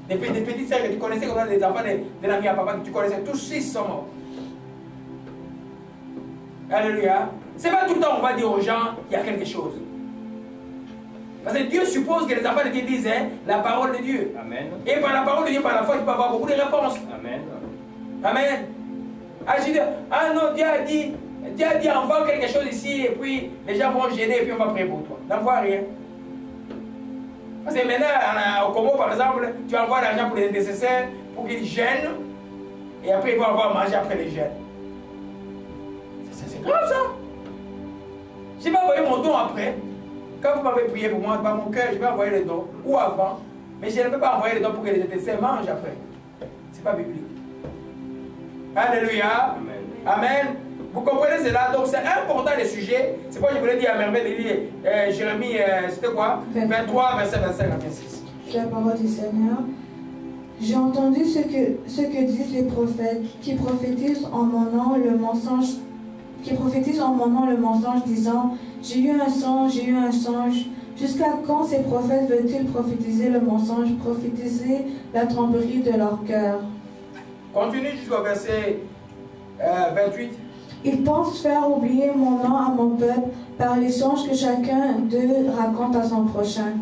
Des petites sœurs que tu connaissais, comme des enfants de l'ami à papa que tu connaissais, tous 6 sont morts. Alléluia. C'est pas tout le temps on va dire aux gens qu'il y a quelque chose. Parce que Dieu suppose que les enfants de Dieu disent la parole de Dieu. Amen. Et par la parole de Dieu, par la foi, tu peux avoir beaucoup de réponses. Amen. Amen. Ah non, Dieu a dit envoie quelque chose ici et puis les gens vont gêner et puis on va prier pour toi. N'envoie rien. Parce que maintenant, au Congo par exemple, tu envoies l'argent pour les nécessaires pour qu'ils gênent et après ils vont avoir à manger après les gênes. C'est grave ça. Je vais envoyer mon don après. Quand vous m'avez prié pour moi, dans mon cœur, je vais envoyer les dons. Ou avant. Mais je ne peux pas envoyer les dons pour que les nécessaires mangent après. Ce n'est pas biblique. Alléluia. Amen. Amen. Vous comprenez cela? Donc c'est important le sujet. C'est pourquoi je voulais dire à merveille de lire Jérémie, c'était quoi? 23, verset 25 à 26.
La parole du Seigneur. J'ai entendu ce que disent les prophètes qui prophétisent en mon nom le mensonge. Qui prophétisent en mon nom le mensonge, disant j'ai eu un songe, j'ai eu un songe. Jusqu'à quand ces prophètes veulent-ils prophétiser le mensonge, prophétiser la tromperie de leur cœur?
Continue jusqu'au verset 28.
Ils pensent faire oublier mon nom à mon peuple par les songes que chacun d'eux raconte à son prochain.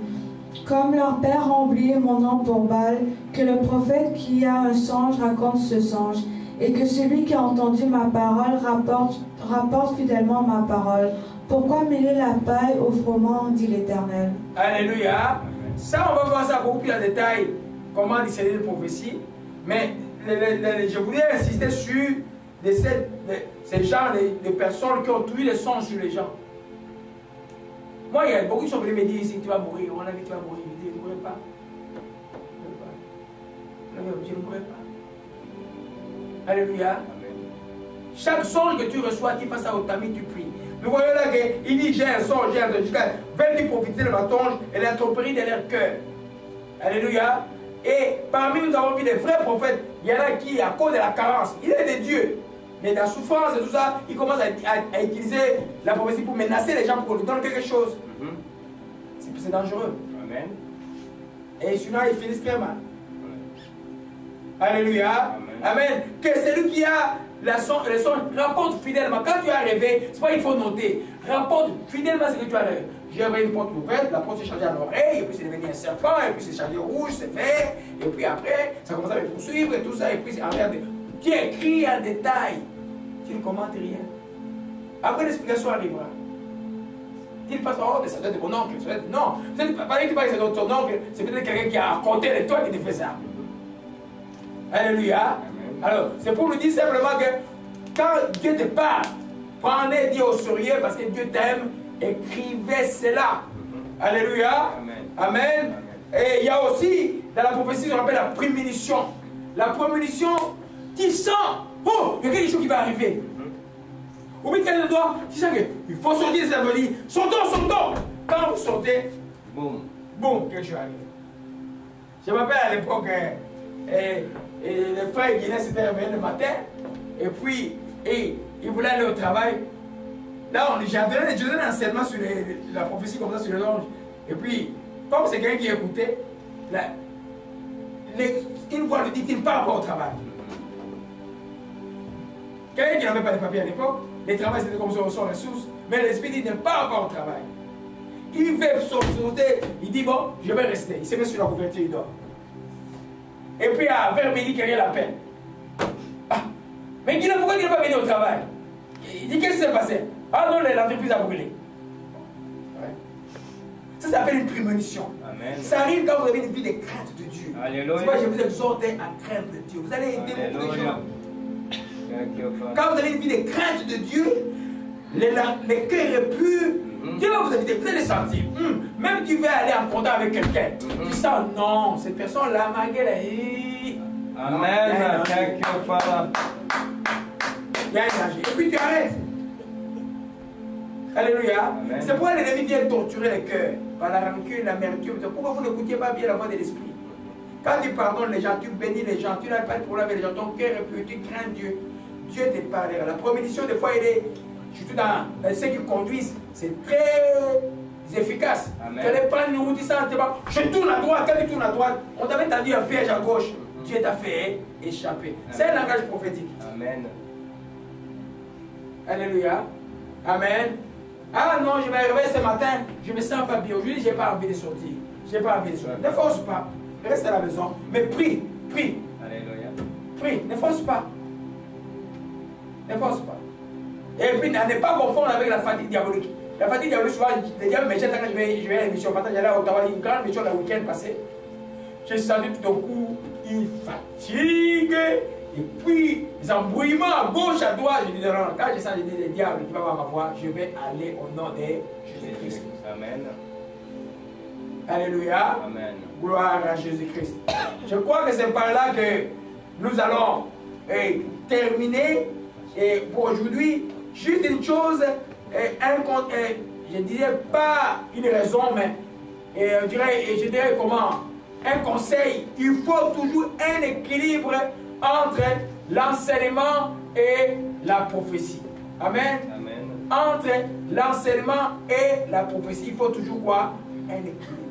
Comme leur père a oublié mon nom pour Baal, que le prophète qui a un songe raconte ce songe, et que celui qui a entendu ma parole rapporte fidèlement ma parole. Pourquoi mêler la paille au froment, dit l'Éternel.
Alléluia. Ça, on va voir ça beaucoup plus en détail, comment discerner les prophéties. Mais je voulais insister sur ces genres de personnes qui ont tué les songes sur les gens. Moi, il y a beaucoup qui sont venus me dire ici, tu vas mourir, on a vu que tu vas mourir. Je dis, je ne mourrai pas. Je ne mourrai pas. Alléluia. Amen. Chaque songe que tu reçois, tu passes à Otami, tu pries. Nous voyons là qu'il dit, j'ai un songe, j'ai un songe. Veulent-ils profiter de ma tonge et la tromperie de leur cœur. Alléluia. Et parmi nous avons vu des vrais prophètes. Il y en a qui, à cause de la carence, il est de Dieu. Mais dans la souffrance et tout ça, il commence à utiliser la prophétie pour menacer les gens pour qu'on lui donne quelque chose. C'est dangereux. Amen. Et sinon, ils finissent très mal. Alléluia. Amen. Amen. Que celui qui a le son rapporte fidèlement. Quand tu as rêvé, c'est pas il faut noter. Rapporte fidèlement ce que tu as rêvé. J'ai rêvé une porte ouverte, la porte s'est changée en oreille, et puis c'est devenu un serpent, et puis c'est changé rouge, c'est vert, et puis après, ça commence à me poursuivre et tout ça, et puis c'est en regardant. Tu écris en détail, tu ne commentes rien. Après l'explication arrivera. Tu ne passes pas, oh, ça doit être mon oncle. Non, peut-être pas que tu parles de ton oncle, c'est peut-être quelqu'un qui a raconté de toi qui te fait ça. Alléluia. Alors, c'est pour nous dire simplement que quand Dieu te parle, prenez Dieu au sérieux parce que Dieu t'aime, écrivez cela. Alléluia. Amen. Amen. Et il y a aussi, dans la prophétie, on appelle la prémonition. La prémonition, tu sens, oh, il y a quelque chose qui va arriver. Au bout de quelques doigts, tu sens qu'il faut sortir de cette folie. Sortons. Quand vous sortez, boum, quelque chose arrive. Je m'appelle à l'époque, le frère Guinness s'était réveillé le matin, et puis, il voulait aller au travail. Là, j'ai donné un enseignement sur la prophétie comme ça, sur les anges. Et puis, comme c'est quelqu'un qui écoutait, une voix lui dit qu'il ne part pas au travail. Quelqu'un qui n'avait pas de papier à l'époque, les travails c'était comme ça, sans ressources, mais l'esprit dit ne part pas au travail. Il veut sauter, il dit bon, je vais rester. Il se met sur la couverture, il dort. Et puis vers midi, quelqu'un l'appelle. Ah, mais pourquoi il n'est pas venu au travail? Il dit qu'est-ce qui s'est passé? Ah non, l'entreprise a brûlé. Ouais. Ça s'appelle une prémonition. Amen. Ça arrive quand vous avez une vie de crainte de Dieu. C'est pourquoi je vous exhorte à craindre de Dieu. Vous allez aider beaucoup de gens. Quand vous avez une vie de crainte de Dieu, les cœurs est pur, Dieu va vous inviter, vous allez sentir. Même tu veux aller en contact avec quelqu'un. Tu sens, non, cette personne-là, malgré la...
Amen. Thank you, Father.
Il y a un danger. Et puis tu arrêtes. Alléluia. C'est pourquoi l'ennemi vient torturer le cœur. Par la rancune, l'amertume. Pourquoi vous n'écoutiez pas bien la voix de l'esprit? Quand tu pardonnes les gens, tu bénis les gens, tu n'as pas de problème avec les gens, ton cœur est pur, tu crains Dieu. Dieu te parlera. La préméditation, des fois, elle est, surtout dans ceux qui conduisent, c'est très efficace.
Amen.
Tu allais prendre une route, je tourne à droite. Quand tu tournes à droite, on t'avait tendu un piège à gauche. Dieu t'a fait échapper. C'est un langage prophétique.
Amen.
Alléluia. Amen. Ah non, je me réveille ce matin, je me sens pas bien. Aujourd'hui, je n'ai pas envie de sortir. Je n'ai pas envie de sortir. Ne force pas. Reste à la maison. Mais prie. Prie.
Alléluia.
Prie. Ne force pas. Ne force pas. Et puis, ne pas confondre avec la fatigue diabolique. La fatigue diabolique, souvent, les diables me jettent quand je vais à l'émission. Par exemple, j'allais à Ottawa, une grande mission le week-end passé. J'ai senti tout d'un coup une fatigue. Et puis, les embrouillements à gauche, à droite. Je dis non, quand je sens les diables qui vont avoir ma voix, je vais aller au nom de Jésus-Christ.
Amen.
Alléluia.
Amen.
Gloire à Jésus-Christ. Je crois que c'est par là que nous allons terminer. Et pour aujourd'hui, juste une chose, je ne dirais pas une raison, mais je dirais comment, un conseil. Il faut toujours un équilibre entre l'enseignement et la prophétie. Amen.
Amen.
Entre l'enseignement et la prophétie, il faut toujours quoi? Un équilibre.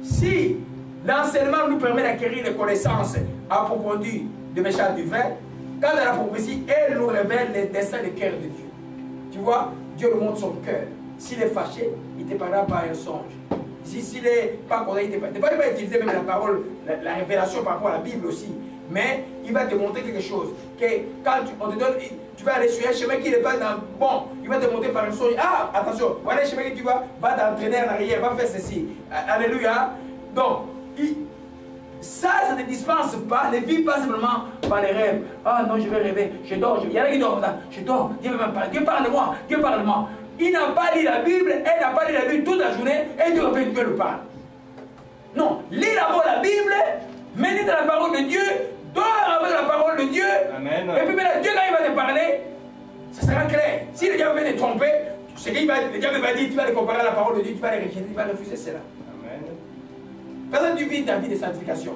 Si l'enseignement nous permet d'acquérir des connaissances approfondies de message divin, quand dans la prophétie, elle nous révèle les desseins du cœur de Dieu. Tu vois, Dieu nous montre son cœur. S'il est fâché, il te parlera par un songe. S'il n'est pas content, il ne va pas utiliser même la parole, la révélation par rapport à la Bible aussi. Mais il va te montrer quelque chose. Que quand on te donne, tu vas aller sur un chemin qui n'est pas dans bon, il va te montrer par un songe. Ah, attention, voilà le chemin que tu vas t'entraîner en arrière, va faire ceci. Alléluia. Donc, ça ne dispense pas, ne vit pas simplement par les rêves. Ah non, je vais rêver, je dors, il y en a qui dorment là, je dors, Dieu va me parler, Dieu parle-moi, Dieu parle-moi. Il n'a pas lu la Bible, elle n'a pas lu la Bible toute la journée, et Dieu le parle. Non, lis d'abord la Bible, médite la parole de Dieu, dors avec la parole de Dieu.
Amen.
Et puis maintenant, Dieu quand il va te parler, ça sera clair. Si le diable veut te tromper, ce qu'il va, le diable va dire, tu vas le comparer à la parole de Dieu, tu vas le rejeter, tu vas refuser cela.
Amen.
Quand tu vis ta vie de sanctification,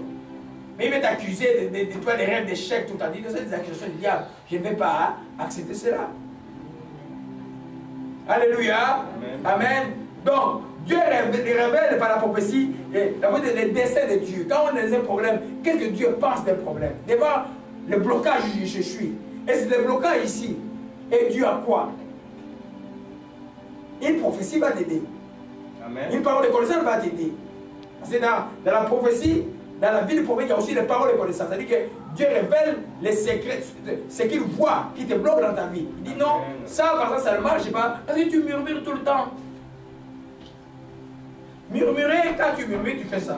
mais il va t'accuser de toi des rêves d'échec, tout à dit, de ces accusations du diable. Je ne vais pas accepter cela. Alléluia. Amen. Amen. Donc, Dieu révèle par la prophétie les desseins de Dieu. Quand on a des problèmes, qu'est-ce que Dieu pense des problèmes? Devant le blocage où je suis. Et c'est le blocage ici. Et Dieu a quoi? Une prophétie va t'aider. Une parole de connaissance va t'aider. Parce que dans la prophétie, dans la vie du prophète, il y a aussi les paroles de connaissance. C'est-à-dire que Dieu révèle les secrets, ce qu'il voit, qui te bloque dans ta vie. Il dit non, ça par exemple, ça ne marche pas. Parce que tu murmures tout le temps. Murmurer, quand tu murmures, tu fais ça.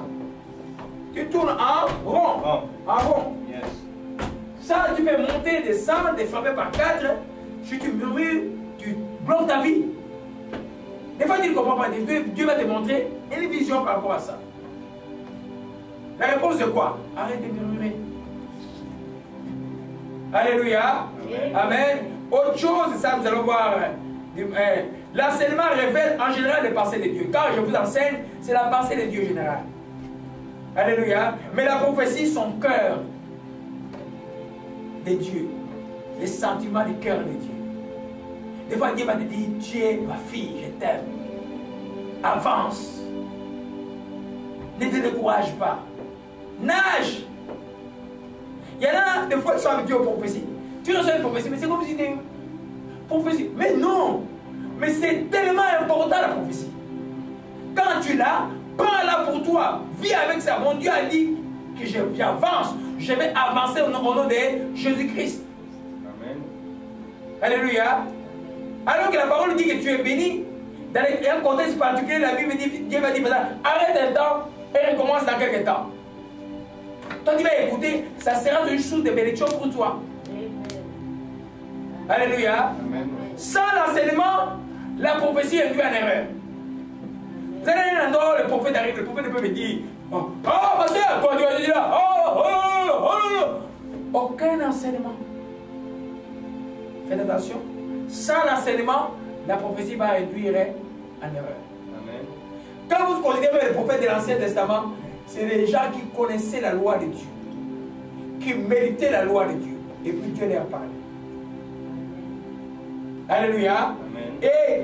Tu tournes en rond. En rond.
Yes.
Ça, tu peux monter, descendre, te frapper par 4. Si tu murmures, tu bloques ta vie. Des fois, tu ne comprends pas. Dieu va te montrer une vision par rapport à ça. La réponse c'est quoi? Arrête de murmurer. Alléluia. Amen. Amen. Autre chose, ça nous allons voir. L'enseignement révèle en général les pensées de Dieu. Quand je vous enseigne, c'est la pensée de Dieu générale. Alléluia. Mais la prophétie, son cœur de Dieu. Les sentiments du cœur de Dieu. Des fois, Dieu va te dire, tu es ma fille, je t'aime. Avance. Ne te décourage pas. Nage. Il y en a des fois qui sont habitués aux prophéties. Tu reçois une prophétie, mais c'est comme si c'était une prophétie. Mais non. Mais c'est tellement important la prophétie. Quand tu l'as, prends-la pour toi. Vis avec ça. Mon Dieu a dit que j'avance. Je vais avancer au nom de Jésus-Christ.
Amen.
Alléluia. Alors que la parole dit que tu es béni, dans un contexte particulier, la Bible dit, Dieu va dire, arrête un temps et recommence dans quelques temps. Toi qui vas écouter, ça sera une source de bénédiction pour toi. Alléluia.
Amen.
Sans l'enseignement, la prophétie induit en erreur. Vous allez aller dans un endroit où le prophète arrive, le prophète peut me dire, oh, pasteur, quand tu vas dire là, aucun enseignement. Faites attention. Sans l'enseignement, la prophétie va induire en erreur.
Amen.
Quand vous considérez les prophètes de l'Ancien Testament, c'est des gens qui connaissaient la loi de Dieu, qui méritaient la loi de Dieu. Et puis Dieu leur a parlé. Alléluia. Et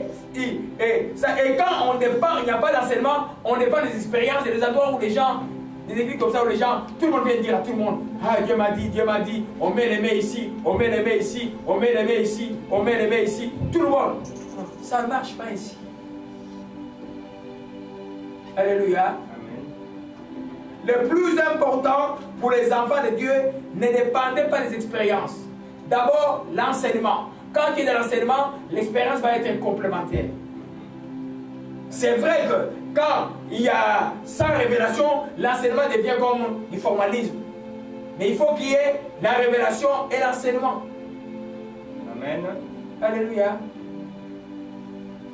quand on dépend, il n'y a pas d'enseignement, on dépend des expériences et des endroits où les gens, des églises comme ça où les gens, tout le monde vient dire à tout le monde, ah Dieu m'a dit, on met les mains ici, on met les mains ici, on met les mains ici, on met les mains ici, tout le monde. Ça ne marche pas ici. Alléluia. Le plus important pour les enfants de Dieu ne dépendait pas des expériences. D'abord, l'enseignement. Quand il y a de l'enseignement, l'expérience va être complémentaire. C'est vrai que quand il y a sans révélation, l'enseignement devient comme du formalisme. Mais il faut qu'il y ait la révélation et l'enseignement. Amen. Alléluia.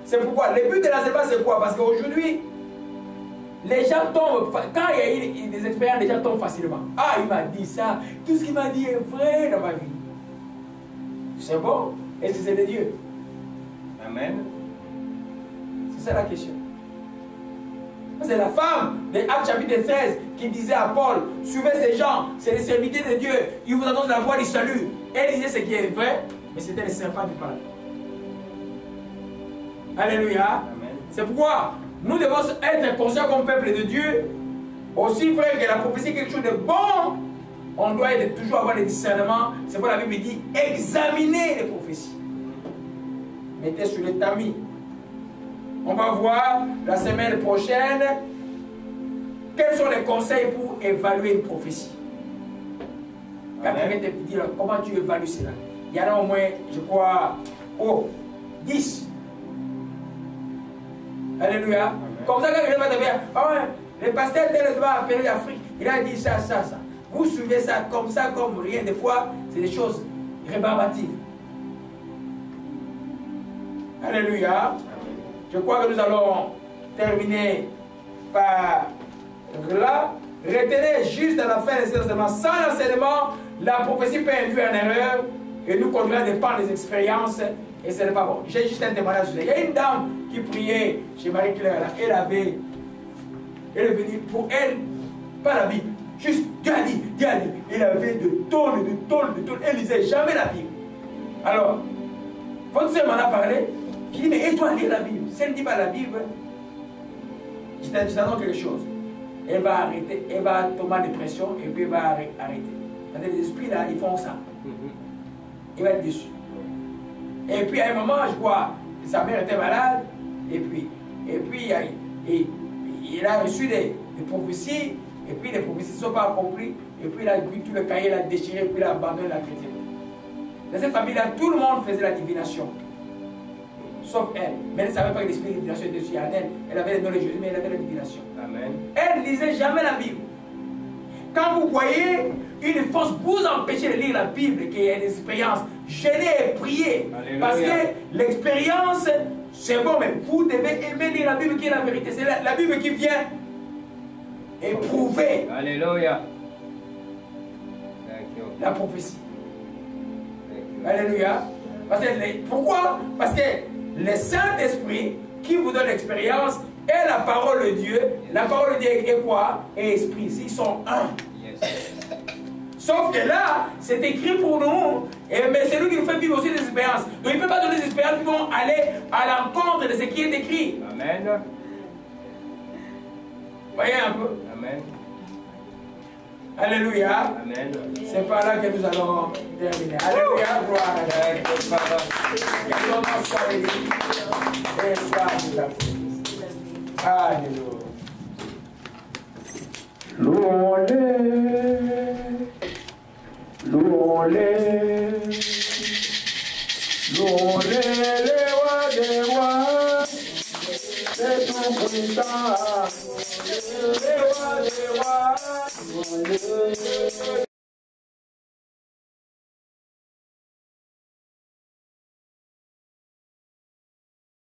C'est pourquoi le but de l'enseignement, c'est quoi? Parce qu'aujourd'hui, les gens tombent, quand il y a eu des expériences, les gens tombent facilement. Ah, il m'a dit ça, tout ce qu'il m'a dit est vrai dans ma vie. C'est bon? Est-ce que c'est de Dieu? Amen. C'est ça la question. C'est la femme de Actes chapitre 16 qui disait à Paul, suivez ces gens, c'est les serviteurs de Dieu, ils vous annoncent la voie du salut. Elle disait ce qui est vrai, mais c'était le serpent qui parlait. Alléluia. C'est pourquoi nous devons être conscients comme peuple de Dieu, aussi vrai que la prophétie est quelque chose de bon, on doit toujours avoir le discernement. C'est pourquoi la Bible dit, examinez les prophéties. Mettez sur le tamis. On va voir la semaine prochaine quels sont les conseils pour évaluer une prophétie. Quand quelqu'un te dit comment tu évalues cela, il y en a au moins, je crois, 10. Alléluia. Amen. Comme ça, quand quelqu'un va te dire, ah ouais, le pasteur tel va appeler l'Afrique, il a dit ça. Vous suivez ça comme rien. Des fois, c'est des choses rébarbatives. Alléluia. Amen. Je crois que nous allons terminer par là. Retenez juste à la fin de cet enseignement. Sans l'enseignement, la prophétie peut induire en erreur et nous conduire à dépendre des expériences. Et ce n'est pas bon. J'ai juste un témoignage. Il y a une dame qui priait chez Marie-Claire. Elle est venue pour elle, pas la Bible. Juste, Dieu a dit. Elle avait de tonnes. Elle ne lisait jamais la Bible. Alors, votre soeur m'en a parlé. Je dis, mais aide-toi à lire la Bible. Si elle ne dit pas la Bible, je t'annonce quelque chose. Elle va arrêter, elle va tomber en dépression et puis elle va arrêter. Les esprits là, ils font ça. Il va être déçu. Et puis à un moment, je crois, sa mère était malade, et puis il a reçu des prophéties, et puis les prophéties ne sont pas accomplies, et puis il a pris tout le cahier, il a déchiré, et puis il a abandonné la chrétienté. Dans cette famille-là, tout le monde faisait la divination. Sauf elle. Mais elle ne savait pas que l'esprit de divination était dessus en elle. Elle avait le nom de Jésus, mais elle avait la divination. Amen. Elle ne lisait jamais la Bible. Quand vous voyez une force vous empêcher de lire la Bible, qu'il y ait des expériences, gênez et priez. Alléluia. Parce que l'expérience, c'est bon, mais vous devez aimer lire la Bible qui est la vérité. C'est la Bible qui vient éprouver. Alléluia. La prophétie. Alléluia. Pourquoi? Parce que le Saint-Esprit qui vous donne l'expérience est la parole de Dieu. La parole de Dieu est quoi? Et esprit. Ils sont un. Yes. Sauf que là, c'est écrit pour nous, mais c'est nous qui nous fait vivre aussi des expériences. Donc il ne peut pas donner des expériences qui vont aller à l'encontre de ce qui est écrit. Amen. Voyez un peu. Amen. Alléluia. Amen. C'est par là que nous allons terminer. Alléluia. Gloire à Dieu. Alléluia. Louez les rois des rois, c'est tout puissant. Les rois des rois.